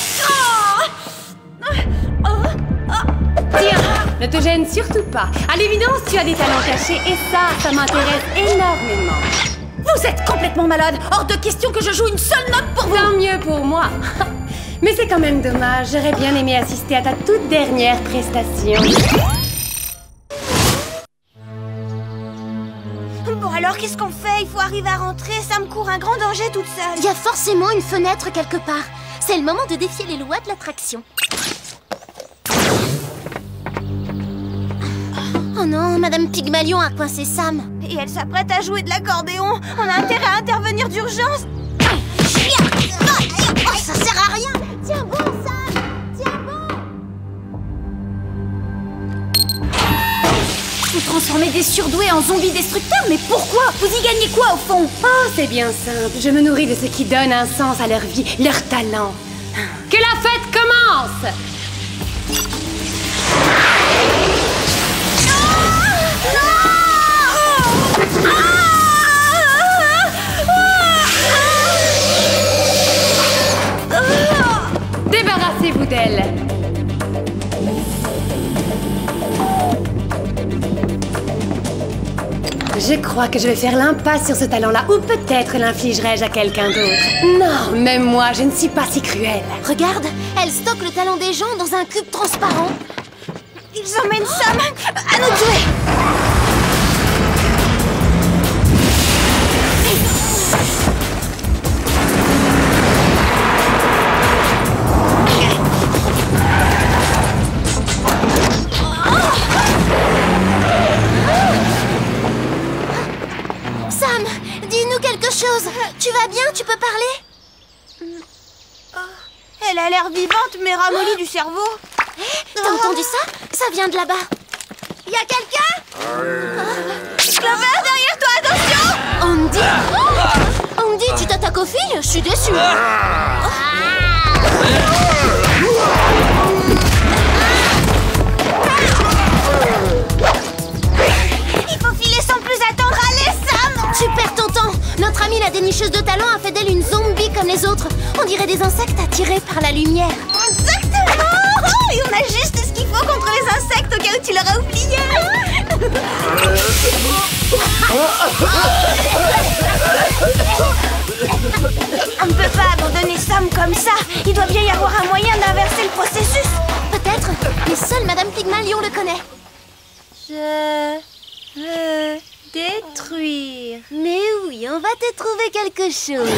Tiens, ne te gêne surtout pas. À l'évidence, tu as des talents cachés et ça m'intéresse énormément. Vous êtes complètement malade. Hors de question que je joue une seule note pour vous. Tant mieux pour moi. Mais c'est quand même dommage. J'aurais bien aimé assister à ta toute dernière prestation. Bon alors, qu'est-ce qu'on fait? Il faut arriver à rentrer. Ça me court un grand danger toute seule. Il y a forcément une fenêtre quelque part. C'est le moment de défier les lois de l'attraction. Oh non, Madame Pygmalion a coincé Sam. Et elle s'apprête à jouer de l'accordéon. On a intérêt à intervenir d'urgence. Oh, ça sert à rien. Tiens bon, Sam. Tiens bon. Vous transformez des surdoués en zombies destructeurs, mais pourquoi? Vous y gagnez quoi au fond? Oh, c'est bien simple. Je me nourris de ce qui donne un sens à leur vie, leur talent. Que la fête commence! Débarrassez-vous d'elle. Je crois que je vais faire l'impasse sur ce talent-là, ou peut-être l'infligerai-je à quelqu'un d'autre. Non, même moi, je ne suis pas si cruelle. Regarde, elle stocke le talent des gens dans un cube transparent. Ils emmènent Sam. À nous de jouer. Sam, dis-nous quelque chose. Tu vas bien? Tu peux parler? Elle a l'air vivante, mais ramollie du cerveau. T'as entendu ça? Ça vient de là-bas. Y a quelqu'un? Clover, derrière toi, attention! Andy? Andy, tu t'attaques aux filles? Je suis déçue. Il faut filer sans plus attendre. Allez, Sam! Tu perds ton temps. Notre amie la dénicheuse de talent a fait d'elle une zombie comme les autres. On dirait des insectes attirés par la lumière. Exactement! Et on a juste ce qu'il faut contre les insectes au cas où tu l'auras oublié. On ne peut pas abandonner Sam comme ça. Il doit bien y avoir un moyen d'inverser le processus. Peut-être, mais seule Madame Pygmalion le connaît. Je veux détruire. Mais oui, on va te trouver quelque chose.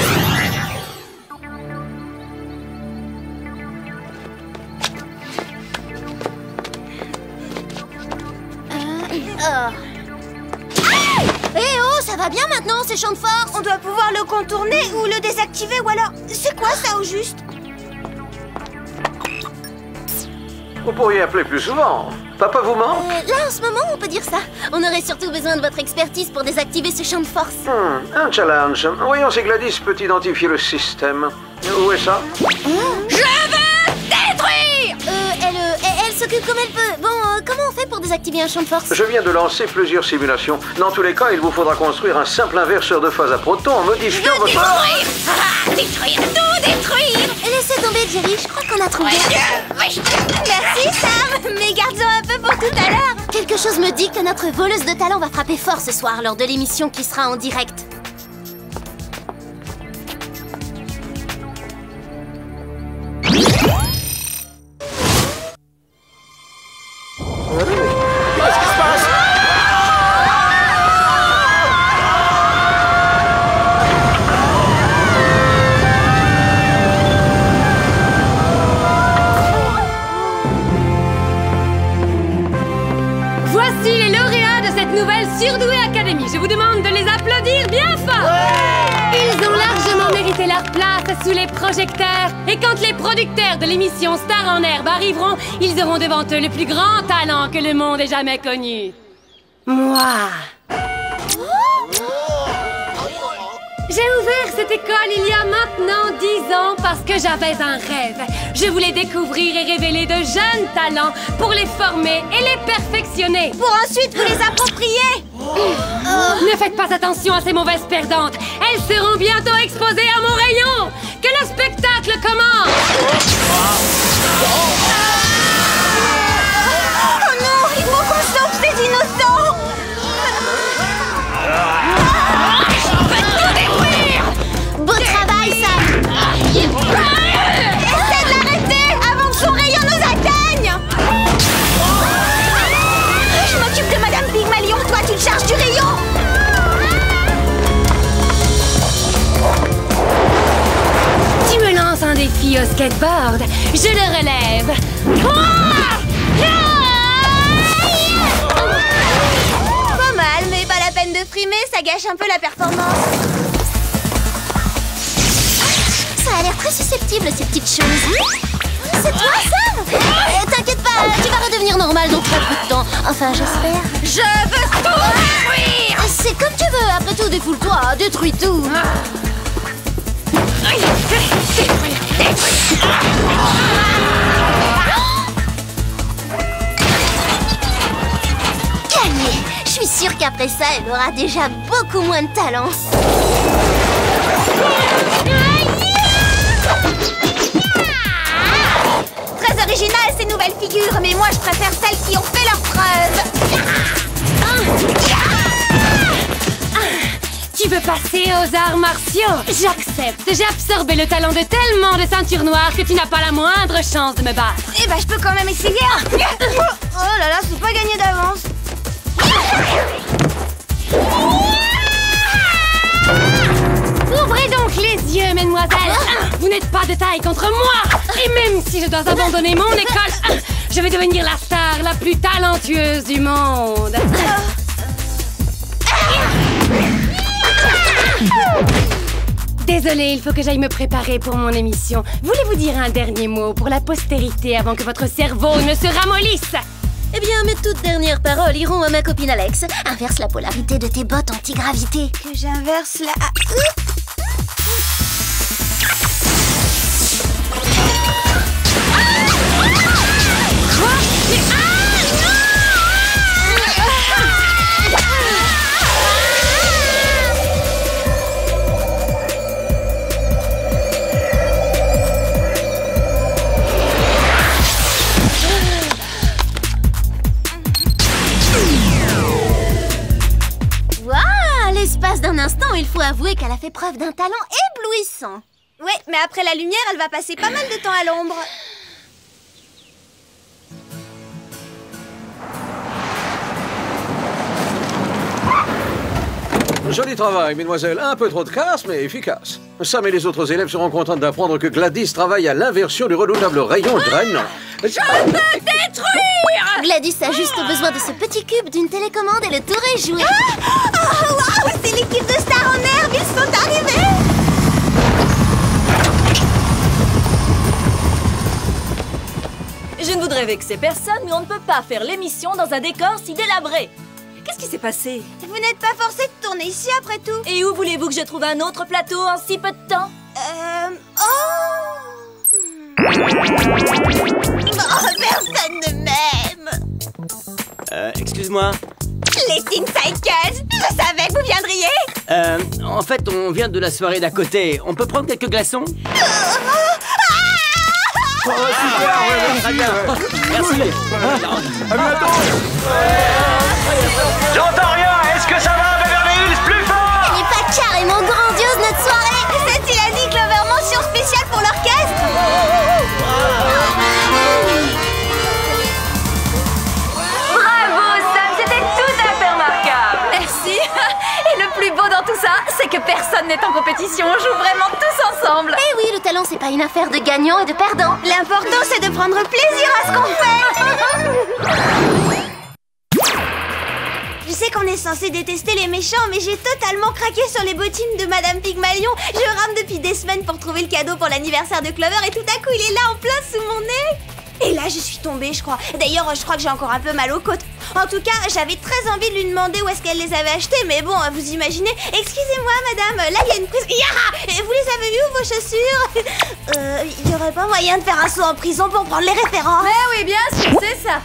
Eh oh, ça va bien maintenant, ces champs de force? On doit pouvoir le contourner ou le désactiver, ou alors... C'est quoi ça, au juste? Vous pourriez appeler plus souvent. Papa vous manque? Là, en ce moment, on peut dire ça. On aurait surtout besoin de votre expertise pour désactiver ce champ de force. Un challenge. Voyons si Gladys peut identifier le système. Où est ça? Je veux détruire! Elle s'occupe comme elle peut. Bon, comment on fait pour désactiver un champ de force? Je viens de lancer plusieurs simulations. Dans tous les cas, il vous faudra construire un simple inverseur de phase à protons en modifiant votre... Détruire! Détruire, tout détruire! Laissez tomber, Jerry, je crois qu'on a trouvé. Merci, Sam. Mais gardons un peu pour tout à l'heure. Quelque chose me dit que notre voleuse de talent va frapper fort ce soir lors de l'émission qui sera en direct. Surdoué Academy, je vous demande de les applaudir bien fort. Ils ont largement mérité leur place sous les projecteurs. Et quand les producteurs de l'émission Star en Herbe arriveront, ils auront devant eux le plus grand talent que le monde ait jamais connu. Moi. J'ai ouvert cette école il y a maintenant 10 ans parce que j'avais un rêve. Je voulais découvrir et révéler de jeunes talents pour les former et les perfectionner. Pour ensuite vous les approprier. Ne faites pas attention à ces mauvaises perdantes. Elles seront bientôt exposées à mon rayon. Que le spectacle commence. Oh non, il faut qu'on sauve ces innocents. Beau travail, Sam! Essaie de l'arrêter avant que son rayon nous atteigne. Je m'occupe de Madame Pygmalion, toi tu te charges du rayon. Tu me lances un défi au skateboard. Je le relève. Pas mal, mais pas la peine de frimer, ça gâche un peu la performance. Ça a l'air très susceptible, ces petites choses. C'est toi, Sam? T'inquiète pas, tu vas redevenir normal dans très peu de temps. Enfin, j'espère. Je veux tout détruire! C'est comme tu veux, après tout, défoule-toi, détruis tout. Gagné! Je suis sûre qu'après ça, elle aura déjà beaucoup moins de talent. Très original ces nouvelles figures, mais moi je préfère celles qui ont fait leurs preuves. Tu veux passer aux arts martiaux? J'accepte. J'ai absorbé le talent de tellement de ceintures noires que tu n'as pas la moindre chance de me battre. Eh ben je peux quand même essayer. Oh là là, c'est pas gagné d'avance. Ouvrez donc les yeux, mesdemoiselles. Vous n'êtes pas de taille contre moi. Et même si je dois abandonner mon école, je vais devenir la star la plus talentueuse du monde. Désolée, il faut que j'aille me préparer pour mon émission. Voulez-vous dire un dernier mot pour la postérité avant que votre cerveau ne se ramollisse? Eh bien, mes toutes dernières paroles iront à ma copine Alex. Inverse la polarité de tes bottes anti-gravité. Que j'inverse la... L'espace d'un instant, il faut avouer qu'elle a fait preuve d'un talent éblouissant. Ouais, mais après la lumière, elle va passer pas mal de temps à l'ombre. Joli travail, mesdemoiselles. Un peu trop de casse, mais efficace. Sam et les autres élèves seront contents d'apprendre que Gladys travaille à l'inversion du redoutable rayon drainant. Je peux détruire! Gladys a juste besoin de ce petit cube d'une télécommande et le tour est joué. Oh, waouh! C'est l'équipe de Star en herbe! Ils sont arrivés! Je ne voudrais vexer personne, mais on ne peut pas faire l'émission dans un décor si délabré. Qu'est-ce qui s'est passé? Vous n'êtes pas forcé de tourner ici après tout. Et où voulez-vous que je trouve un autre plateau en si peu de temps? Personne ne m'aime. Excuse-moi. Les Teen Cycles, je savais que vous viendriez. En fait, on vient de la soirée d'à côté. On peut prendre quelques glaçons? Oh, super, ouais, très bien. Merci. J'entends rien. Est-ce que ça va, Beverly Hills? Plus fort! Elle n'est pas carrément grandiose, notre soirée! C'est Tilani Clover, mention spéciale pour l'orchestre. Bravo, Sam, c'était tout à fait remarquable. Merci. Et le plus beau dans tout ça, c'est que personne n'est en compétition. On joue vraiment tous ensemble. Eh oui, le talent, c'est pas une affaire de gagnants et de perdants. L'important, c'est de prendre plaisir à ce qu'on fait. Je sais qu'on est censé détester les méchants, mais j'ai totalement craqué sur les bottines de Madame Pygmalion. Je rame depuis des semaines pour trouver le cadeau pour l'anniversaire de Clover et tout à coup, il est là en plein sous mon nez. Et là, je suis tombée, je crois. D'ailleurs, je crois que j'ai encore un peu mal aux côtes. En tout cas, j'avais très envie de lui demander où est-ce qu'elle les avait achetées, mais bon, vous imaginez. Excusez-moi, madame, là, il y a une prise... Yaha! Vous les avez vues, vos chaussures? Il y aurait pas moyen de faire un saut en prison pour prendre les références? Mais oui, bien sûr, c'est ça.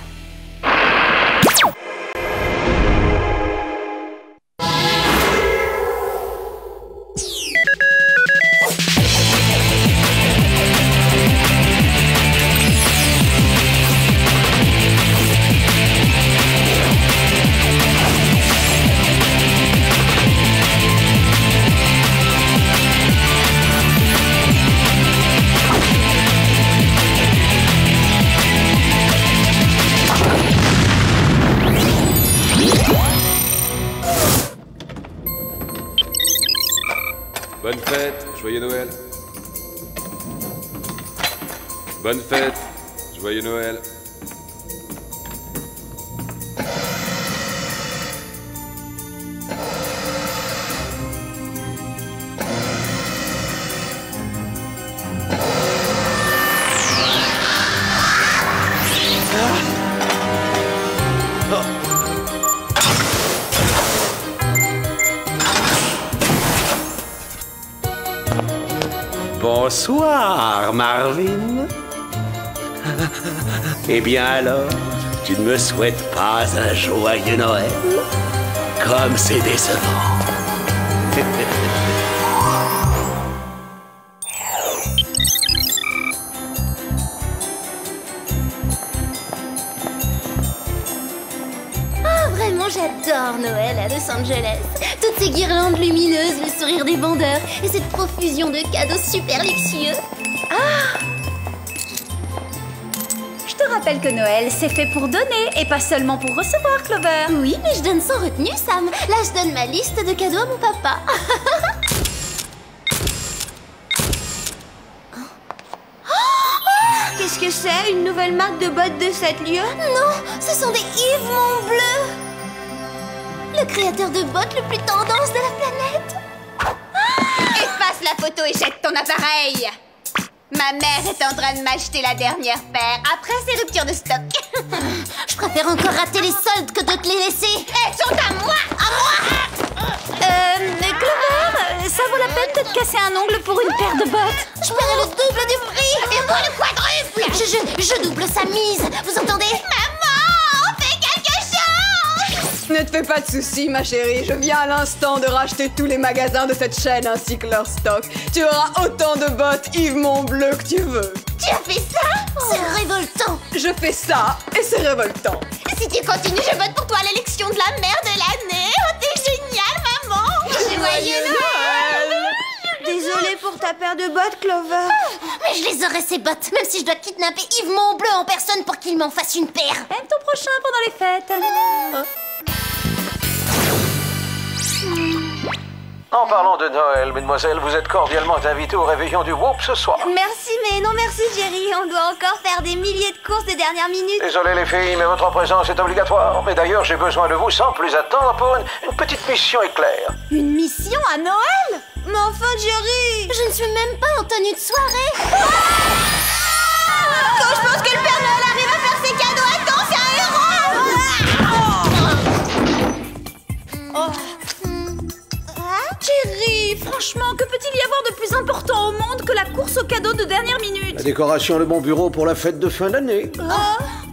Bonne fête, joyeux Noël. Bonne fête, joyeux Noël. Bonsoir, Marvin. Eh bien alors, tu ne me souhaites pas un joyeux Noël? Comme c'est décevant. J'adore Noël à Los Angeles. Toutes ces guirlandes lumineuses, le sourire des vendeurs et cette profusion de cadeaux super luxueux. Ah! Je te rappelle que Noël, c'est fait pour donner et pas seulement pour recevoir, Clover. Oui, mais je donne sans retenue, Sam. Là, je donne ma liste de cadeaux à mon papa. Qu'est-ce que c'est? Une nouvelle marque de bottes de 7 lieux? Non, ce sont des Yves Montbleu. Le créateur de bottes le plus tendance de la planète. Efface la photo et jette ton appareil. Ma mère est en train de m'acheter la dernière paire après ces ruptures de stock. Je préfère encore rater les soldes que de te les laisser. Elles sont à moi. Clover, ça vaut la peine de te casser un ongle pour une paire de bottes? Je paierai le double du prix. Et moi le quadruple. Je double sa mise. Vous entendez? Maman, fais quelque chose. Ne te fais pas de soucis, ma chérie. Je viens à l'instant de racheter tous les magasins de cette chaîne ainsi que leur stock. Tu auras autant de bottes Yves Montbleu que tu veux. Tu as fait ça? C'est révoltant. Je fais ça et c'est révoltant. Si tu continues, je vote pour toi à l'élection de la mère de l'année. Oh, t'es géniale, maman. Joyeux Noël. Désolée pour ta paire de bottes, Clover. Mais je les aurai, ces bottes, même si je dois kidnapper Yves Montbleu en personne pour qu'il m'en fasse une paire. Aime ton prochain pendant les fêtes. En parlant de Noël, mesdemoiselles, vous êtes cordialement invitées au réveillon du Whoop ce soir. Merci, mais non merci, Jerry. On doit encore faire des milliers de courses de dernière minute. Désolé les filles, mais votre présence est obligatoire. Mais d'ailleurs, j'ai besoin de vous sans plus attendre pour une petite mission éclair. Une mission à Noël? Mais enfin, Jerry! Je ne suis même pas en tenue de soirée. Quand je pense que le Père Noël arrive à faire ses cadeaux à temps, c'est un héros! Jerry, franchement, que peut-il y avoir de plus important au monde que la course aux cadeaux de dernière minute? La décoration, le bon bureau pour la fête de fin d'année.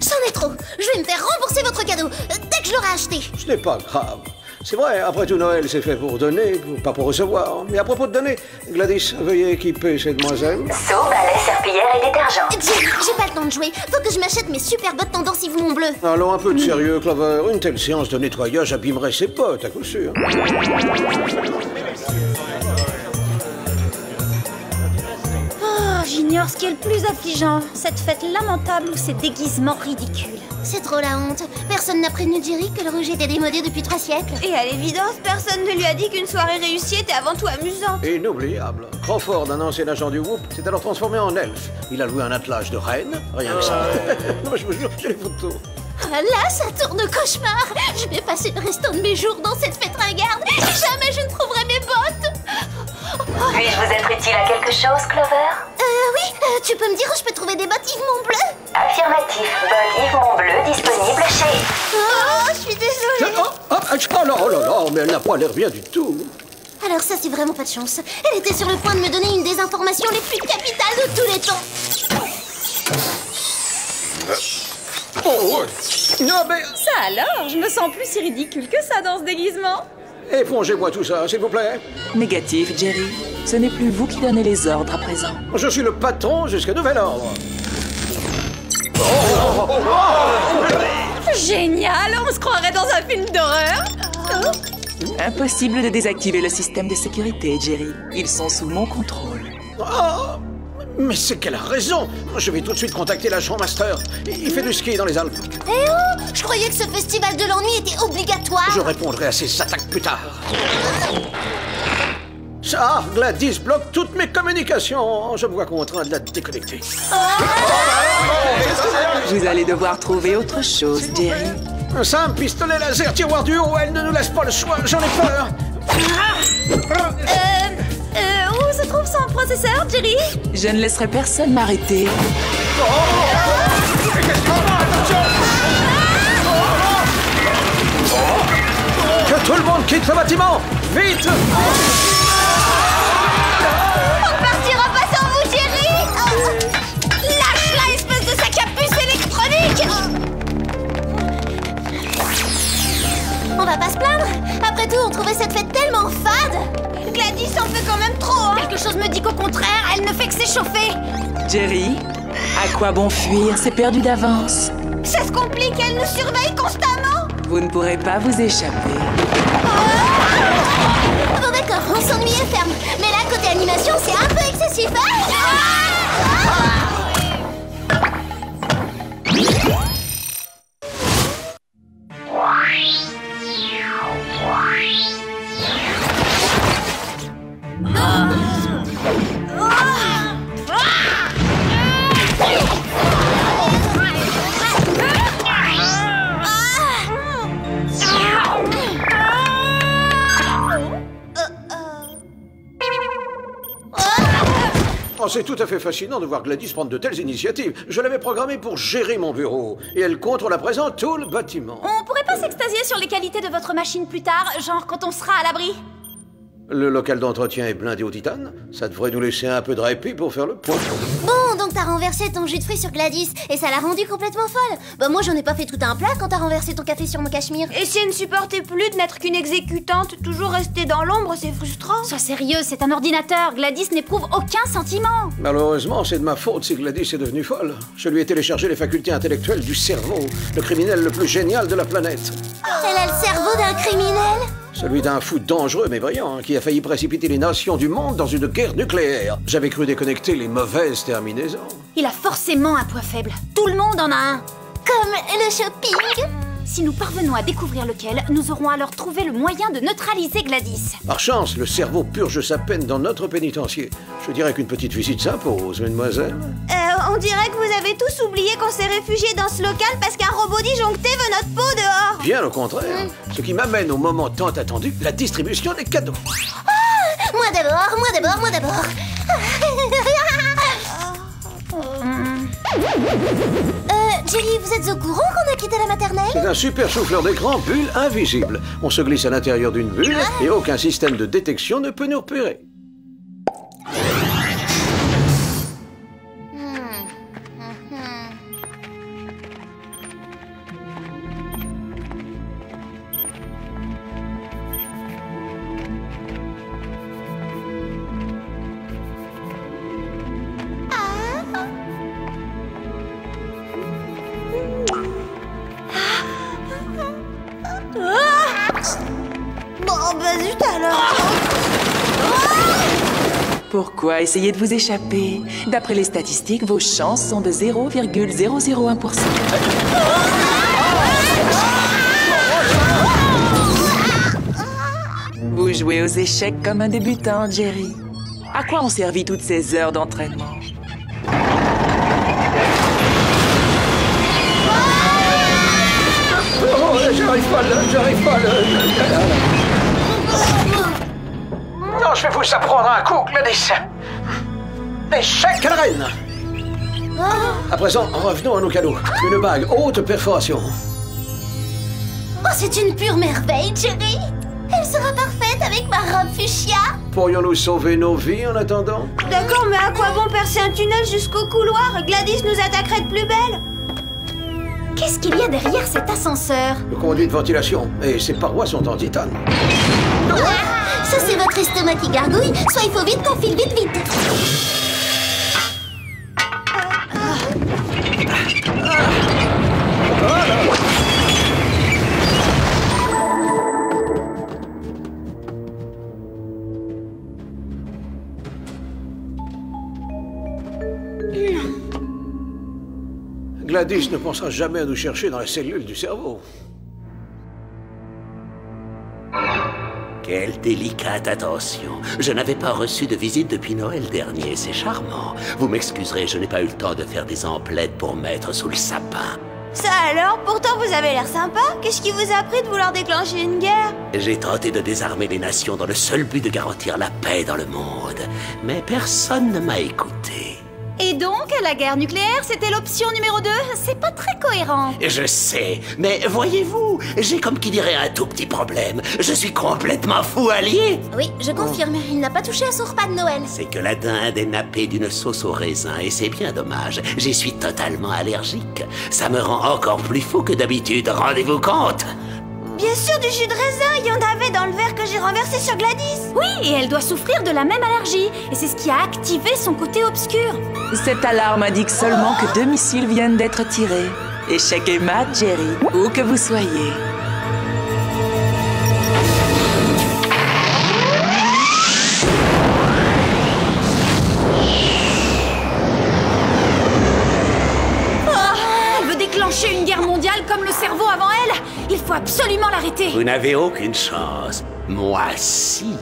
C'en est trop. Je vais me faire rembourser votre cadeau dès que je l'aurai acheté. Ce n'est pas grave. C'est vrai, après tout, Noël, c'est fait pour donner, pas pour recevoir. Mais à propos de donner, Gladys, veuillez équiper ces demoiselles. Seau, balai, serpillière et détergent. J'ai pas le temps de jouer. Faut que je m'achète mes super bottes tendance Yves Montbleu. Allons, un peu de sérieux, Clover. Une telle séance de nettoyage abîmerait ses bottes, à coup sûr. J'ignore ce qui est le plus affligeant. Cette fête lamentable ou ces déguisements ridicules. C'est trop la honte. Personne n'a prévenu Jerry que le rouge était démodé depuis 3 siècles. Et à l'évidence, personne ne lui a dit qu'une soirée réussie était avant tout amusante. Inoubliable. Crawford, un ancien agent du Whoop, s'est alors transformé en elfe. Il a loué un attelage de reine, rien que ça. Non, mais je vous jure, j'ai les photos. Là, ça tourne au cauchemar. Je vais passer le restant de mes jours dans cette fête ringarde. Jamais je ne trouverai mes bottes. Puis-je vous être utile à quelque chose, Clover? Oui, tu peux me dire où je peux trouver des bottes Yves Montbleu? Affirmatif. Bottes Yves Montbleu disponible chez... Oh, je suis désolée. Oh là, mais elle n'a pas l'air bien du tout. Alors ça, c'est vraiment pas de chance. Elle était sur le point de me donner une des informations les plus capitales de tous les temps. Non, mais... Ça alors, je me sens plus si ridicule que ça dans ce déguisement. Épongez-moi tout ça, s'il vous plaît. Négatif, Jerry. Ce n'est plus vous qui donnez les ordres à présent. Je suis le patron jusqu'à nouvel ordre. Génial, on se croirait dans un film d'horreur. Impossible de désactiver le système de sécurité, Jerry. Ils sont sous mon contrôle. Oh, mais c'est qu'elle a raison. Je vais tout de suite contacter l'agent Master. Il fait du ski dans les Alpes. Eh oh, je croyais que ce festival de l'ennui était obligatoire. Je répondrai à ses attaques plus tard. Ça, Gladys bloque toutes mes communications. Je me vois contraint de la déconnecter. Vous allez devoir trouver autre chose, Jerry. Sam, pistolet laser, tiroir du haut, elle ne nous laisse pas le choix. J'en ai peur. Où se trouve son processeur, Jerry? Je ne laisserai personne m'arrêter. Que tout le monde quitte le bâtiment! Vite! On ne partira pas sans vous, Jerry! Lâche-la, espèce de sac à puce électronique! On va pas se plaindre. Après tout, on trouvait cette fête tellement fade. Gladys en fait quand même trop, hein. Quelque chose me dit qu'au contraire, elle ne fait que s'échauffer. Jerry, à quoi bon fuir? C'est perdu d'avance. Ça se complique, elle nous surveille constamment. Vous ne pourrez pas vous échapper. Bon d'accord, on s'ennuie et ferme. Mais là, côté animation, c'est un peu excessif. Oh, c'est tout à fait fascinant de voir Gladys prendre de telles initiatives. Je l'avais programmée pour gérer mon bureau. Et elle contrôle à présent tout le bâtiment. On pourrait pas s'extasier sur les qualités de votre machine plus tard, genre quand on sera à l'abri? Le local d'entretien est blindé au titane. Ça devrait nous laisser un peu de répit pour faire le point. Bon, donc t'as renversé ton jus de fruits sur Gladys et ça l'a rendue complètement folle. Bah moi j'en ai pas fait tout un plat quand t'as renversé ton café sur mon cachemire. Et si elle ne supportait plus de n'être qu'une exécutante, toujours rester dans l'ombre, c'est frustrant. Sois sérieux, c'est un ordinateur. Gladys n'éprouve aucun sentiment. Malheureusement, c'est de ma faute si Gladys est devenue folle. Je lui ai téléchargé les facultés intellectuelles du cerveau, le criminel le plus génial de la planète. Elle a le cerveau d'un criminel? Celui d'un fou dangereux mais brillant, qui a failli précipiter les nations du monde dans une guerre nucléaire. J'avais cru déconnecter les mauvaises terminaisons. Il a forcément un point faible. Tout le monde en a un. Comme le shopping? Si nous parvenons à découvrir lequel, nous aurons alors trouvé le moyen de neutraliser Gladys. Par chance, le cerveau purge sa peine dans notre pénitencier. Je dirais qu'une petite visite s'impose, mademoiselle. On dirait que vous avez tous oublié qu'on s'est réfugiés dans ce local parce qu'un robot disjoncté veut notre peau dehors. Bien au contraire. Ce qui m'amène au moment tant attendu, la distribution des cadeaux. Ah, moi d'abord. Jerry, vous êtes au courant qu'on a quitté la maternelle? C'est un super souffleur d'écran, bulle invisible. On se glisse à l'intérieur d'une bulle et aucun système de détection ne peut nous repérer. Bon, bah zut alors. Pourquoi essayer de vous échapper? D'après les statistiques, vos chances sont de 0,001%. Vous jouez aux échecs comme un débutant, Jerry. À quoi ont servi toutes ces heures d'entraînement? Oh, j'arrive pas là. Non, je vais vous apprendre un coup, Gladys. Échec à la reine. À présent, revenons à nos cadeaux. Une bague haute perforation. Oh, c'est une pure merveille, Jerry. Elle sera parfaite avec ma robe fuchsia. Pourrions-nous sauver nos vies en attendant? D'accord, mais à quoi bon percer un tunnel jusqu'au couloir? Gladys nous attaquerait de plus belle. Qu'est-ce qu'il y a derrière cet ascenseur? Le conduit de ventilation, et ses parois sont en titane. Ça, c'est votre estomac qui gargouille, soit il faut vite qu'on file vite. Gladys ne pensera jamais à nous chercher dans la cellule du cerveau. Quelle délicate attention. Je n'avais pas reçu de visite depuis Noël dernier, c'est charmant. Vous m'excuserez, je n'ai pas eu le temps de faire des emplettes pour mettre sous le sapin. Ça alors? Pourtant vous avez l'air sympa. Qu'est-ce qui vous a pris de vouloir déclencher une guerre? J'ai tenté de désarmer les nations dans le seul but de garantir la paix dans le monde. Mais personne ne m'a écouté. Et donc, la guerre nucléaire, c'était l'option numéro 2? C'est pas très cohérent. Je sais, mais voyez-vous, j'ai comme qui dirait un tout petit problème. Je suis complètement fou allié. Oui, je confirme, il n'a pas touché à son repas de Noël. C'est que la dinde est nappée d'une sauce au raisin et c'est bien dommage. J'y suis totalement allergique. Ça me rend encore plus fou que d'habitude, rendez-vous compte? Bien sûr, du jus de raisin, il y en avait dans le verre que j'ai renversé sur Gladys. Oui, et elle doit souffrir de la même allergie. Et c'est ce qui a activé son côté obscur. Cette alarme indique seulement que 2 missiles viennent d'être tirés. Échec et mat, Jerry, où que vous soyez. Elle veut déclencher une guerre mondiale comme le cerveau avant elle. Il faut absolument l'arrêter. Vous n'avez aucune chance. Moi, si.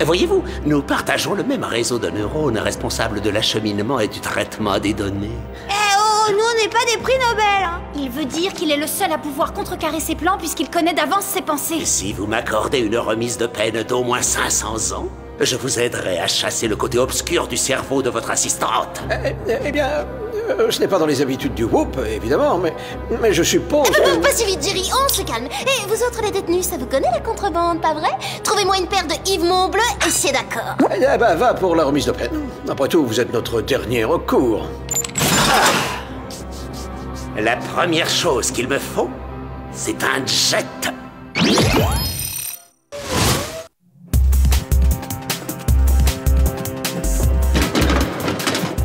Voyez-vous, nous partageons le même réseau de neurones responsables de l'acheminement et du traitement des données. Eh oh, nous on n'est pas des prix Nobel, hein. Il veut dire qu'il est le seul à pouvoir contrecarrer ses plans puisqu'il connaît d'avance ses pensées. Et si vous m'accordez une remise de peine d'au moins 500 ans, Je vous aiderai à chasser le côté obscur du cerveau de votre assistante. Eh bien, ce n'est pas dans les habitudes du Whoop, évidemment, mais je suppose que... Pas si vite, Jerry, on se calme. Et vous autres, les détenus, ça vous connaît la contrebande, pas vrai? Trouvez-moi une paire de Yves Montbleu et c'est d'accord. Eh ben, va pour la remise de peine. Après tout, vous êtes notre dernier recours. La première chose qu'il me faut, c'est un jet.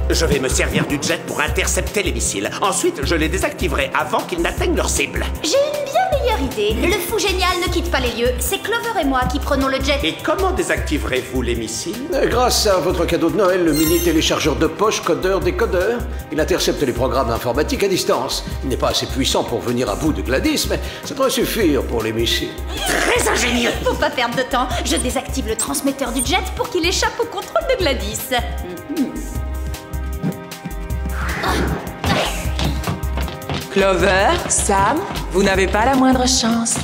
Je vais me servir du jet pour intercepter les missiles. Ensuite, je les désactiverai avant qu'ils n'atteignent leur cible. J'ai une bien meilleure idée. Le fou génial ne quitte pas les lieux. C'est Clover et moi qui prenons le jet. Et comment désactiverez-vous les missiles? Grâce à votre cadeau de Noël, le mini téléchargeur de poche codeur-décodeur, il intercepte les programmes informatiques à distance. Il n'est pas assez puissant pour venir à bout de Gladys, mais ça devrait suffire pour les missiles. Très ingénieux! Faut pas perdre de temps. Je désactive le transmetteur du jet pour qu'il échappe au contrôle de Gladys. Clover, Sam, vous n'avez pas la moindre chance.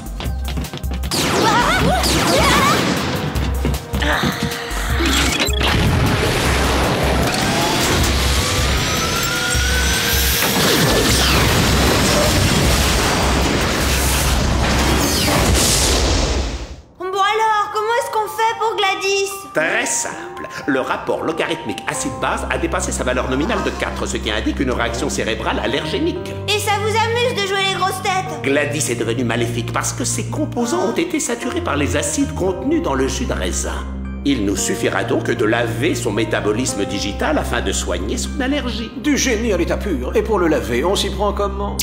Bon alors, comment est-ce qu'on fait pour Gladys? Très simple. Le rapport logarithmique acide-base a dépassé sa valeur nominale de 4, ce qui indique une réaction cérébrale allergénique. Et ça vous amuse de jouer les grosses têtes? Gladys est devenue maléfique parce que ses composants ont été saturés par les acides contenus dans le jus de raisin. Il nous suffira donc de laver son métabolisme digital afin de soigner son allergie. Du génie à l'état pur. Et pour le laver, on s'y prend comment?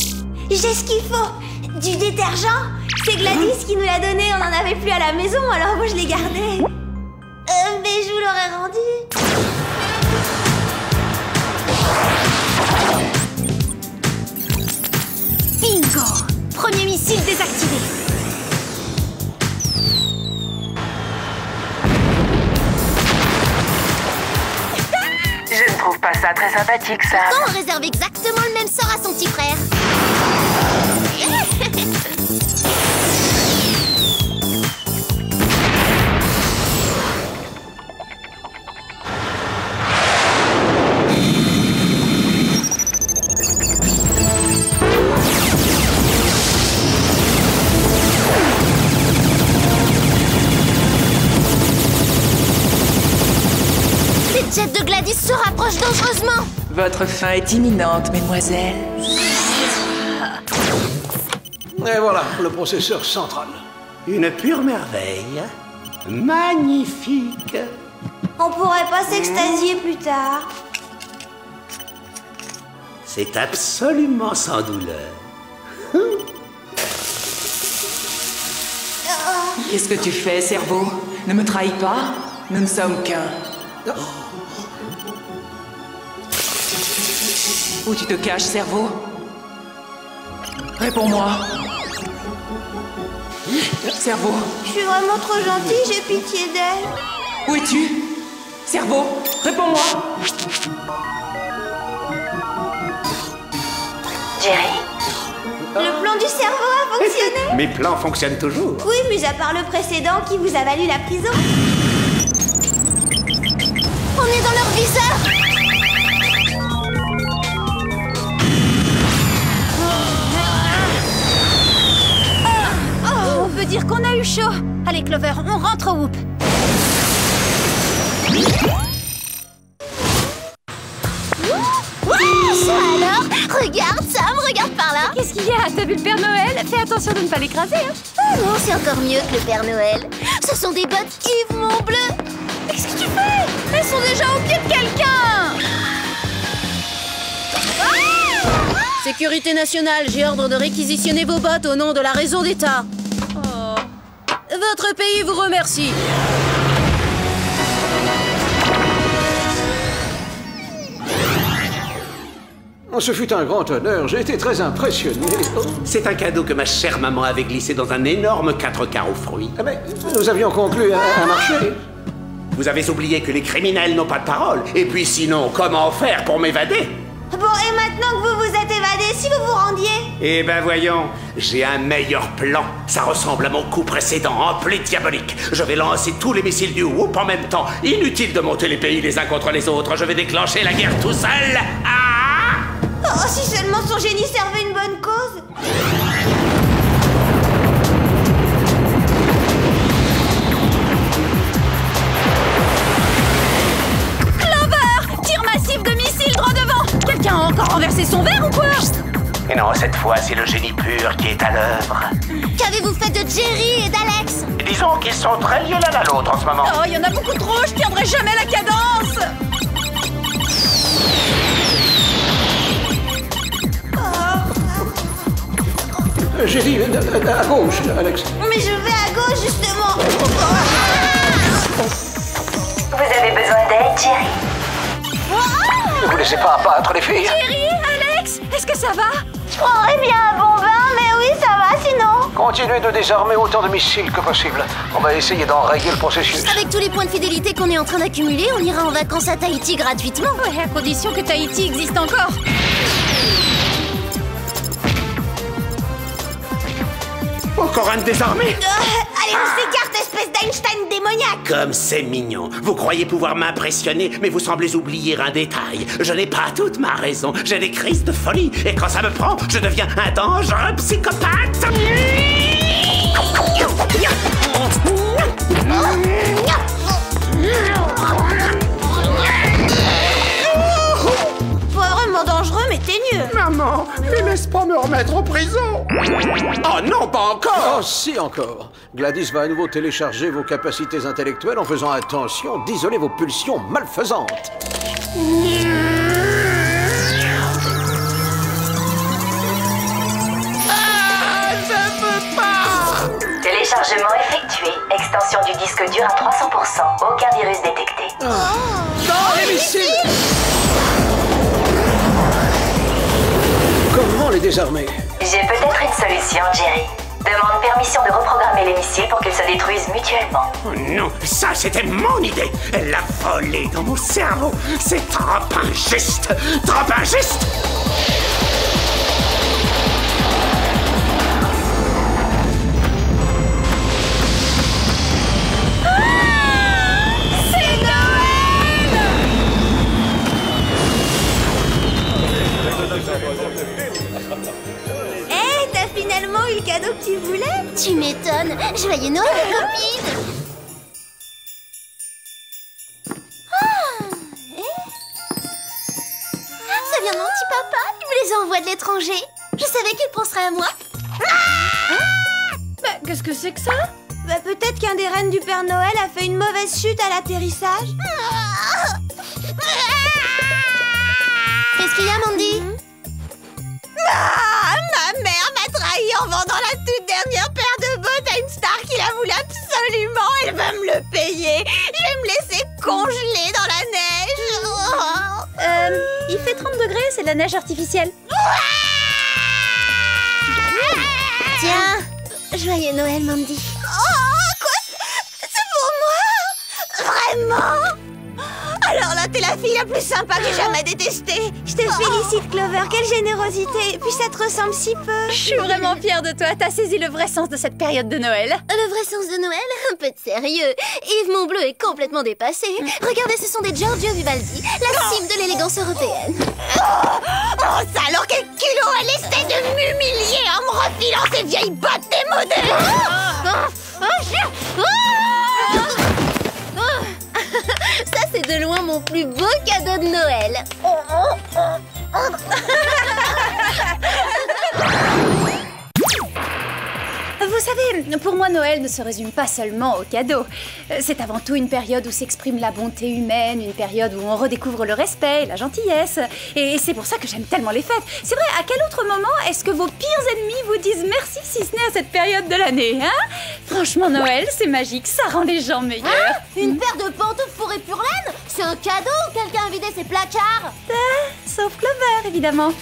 J'ai ce qu'il faut. Du détergent. C'est Gladys qui nous l'a donné, on n'en avait plus à la maison, alors moi je l'ai gardé. Mais je vous l'aurais rendu. Bingo! Premier missile désactivé. Je ne trouve pas ça très sympathique, Sam. On réserve exactement le même sort à son petit frère. Le jet de Gladys se rapproche dangereusement. Votre fin est imminente, mesdemoiselles. Et voilà, le processeur central. Une pure merveille. Magnifique. On pourrait pas s'extasier plus tard. C'est absolument sans douleur. Qu'est-ce que tu fais, cerveau? Ne me trahis pas. Nous ne sommes qu'un. Où tu te caches, cerveau? Réponds-moi. Cerveau. Je suis vraiment trop gentille, j'ai pitié d'elle. Où es-tu? Cerveau, réponds-moi. Jerry? Le plan du cerveau a fonctionné. Mes plans fonctionnent toujours. Oui, mais à part le précédent qui vous a valu la prison. On est dans leur viseur. On peut dire qu'on a eu chaud. Allez, Clover, on rentre au Whoop. Ça alors? Regarde, Sam, regarde par là. Qu'est-ce qu'il y a? T'as vu le Père Noël? Fais attention de ne pas l'écraser, hein. Oh non, c'est encore mieux que le Père Noël. Ce sont des bottes Yves Montbleu. Qu'est-ce que tu fais? Elles sont déjà au pied de quelqu'un. Sécurité nationale, j'ai ordre de réquisitionner vos bottes au nom de la raison d'État. Oh. Votre pays vous remercie. Ce fut un grand honneur, j'ai été très impressionné. C'est un cadeau que ma chère maman avait glissé dans un énorme 4 quarts aux fruits. Ah mais nous avions conclu un marché. Vous avez oublié que les criminels n'ont pas de parole. Et puis sinon, comment faire pour m'évader? Bon, et maintenant que vous vous êtes évadé, si vous vous rendiez? Eh ben voyons, j'ai un meilleur plan. Ça ressemble à mon coup précédent, empli diabolique. Je vais lancer tous les missiles du Whoop en même temps. Inutile de monter les pays les uns contre les autres. Je vais déclencher la guerre tout seul. Ah! Oh, si seulement son génie servait une bonne cause. Droit devant! Quelqu'un a encore renversé son verre ou quoi? Et non, cette fois, c'est le génie pur qui est à l'œuvre. Qu'avez-vous fait de Jerry et d'Alex? Disons qu'ils sont très liés l'un à l'autre en ce moment. Oh, il y en a beaucoup trop, je tiendrai jamais la cadence! Jerry, à gauche, Alex. Mais je vais à gauche, justement. Vous avez besoin d'aide, Jerry? Ne vous laissez pas abattre les filles. Jerry, Alex, est-ce que ça va? Je prendrais bien un bon bain, mais oui, ça va sinon. Continuez de désarmer autant de missiles que possible. On va essayer d'enrayer le processus. Avec tous les points de fidélité qu'on est en train d'accumuler, on ira en vacances à Tahiti gratuitement. Ouais, à condition que Tahiti existe encore. Encore un désarmé? Allez, on s'écarte, espèce d'Einstein démoniaque. Comme c'est mignon. Vous croyez pouvoir m'impressionner, mais vous semblez oublier un détail. Je n'ai pas toute ma raison. J'ai des crises de folie. Et quand ça me prend, je deviens un dangereux psychopathe. Pas vraiment dangereux, mais t'es mieux. Maman, ne laisse pas me remettre en prison. Oh non, pas encore. Oh, si encore. Gladys va à nouveau télécharger vos capacités intellectuelles en faisant attention d'isoler vos pulsions malfaisantes. Je veux pas. Téléchargement effectué. Extension du disque dur à 300%. Aucun virus détecté. Dans les missiles! Comment les désarmer? J'ai peut-être une solution, Jerry. Demande permission de reprogrammer les missiles pour qu'ils se détruisent mutuellement. Oh non, ça c'était mon idée. Elle l'a volé dans mon cerveau. C'est trop injuste. Trop injuste. Hey, t'as finalement eu le cadeau que tu voulais? Tu m'étonnes. Joyeux Noël, copine. Ça vient de mon petit papa. Il me les envoie de l'étranger. Je savais qu'il penserait à moi. Bah, qu'est-ce que c'est que ça? Bah, peut-être qu'un des rennes du Père Noël a fait une mauvaise chute à l'atterrissage. Qu'est-ce qu'il y a, Mandy? Ah, ma mère m'a trahi en vendant la toute dernière paire de bottes à une star qu'il a voulu absolument. Elle va me le payer. Je vais me laisser congeler dans la neige. Il fait 30 degrés, c'est de la neige artificielle. Tiens, joyeux Noël, Mandy. Oh, quoi? C'est pour moi? Vraiment? Alors là, t'es la fille la plus sympa que j'ai jamais détestée. Je te félicite, Clover. Quelle générosité. Et puis ça te ressemble si peu. Je suis vraiment fière de toi. T'as saisi le vrai sens de cette période de Noël. Le vrai sens de Noël? Un peu de sérieux. Yves Montbleu est complètement dépassé. Regardez, ce sont des Giorgio Vivaldi, la cime de l'élégance européenne. Oh, ça alors quel culot. Elle essaie de m'humilier en me refilant ces vieilles bottes démodées. Ça, c'est de loin mon plus beau cadeau de Noël. Vous savez, pour moi, Noël ne se résume pas seulement aux cadeaux. C'est avant tout une période où s'exprime la bonté humaine, une période où on redécouvre le respect et la gentillesse. Et c'est pour ça que j'aime tellement les fêtes. C'est vrai, à quel autre moment est-ce que vos pires ennemis vous disent merci si ce n'est à cette période de l'année, hein? Franchement, Noël, c'est magique, ça rend les gens meilleurs. Hein? Une paire de pantoufles fourrées pure laine? C'est un cadeau ou quelqu'un a vidé ses placards? Sauf Clover, évidemment.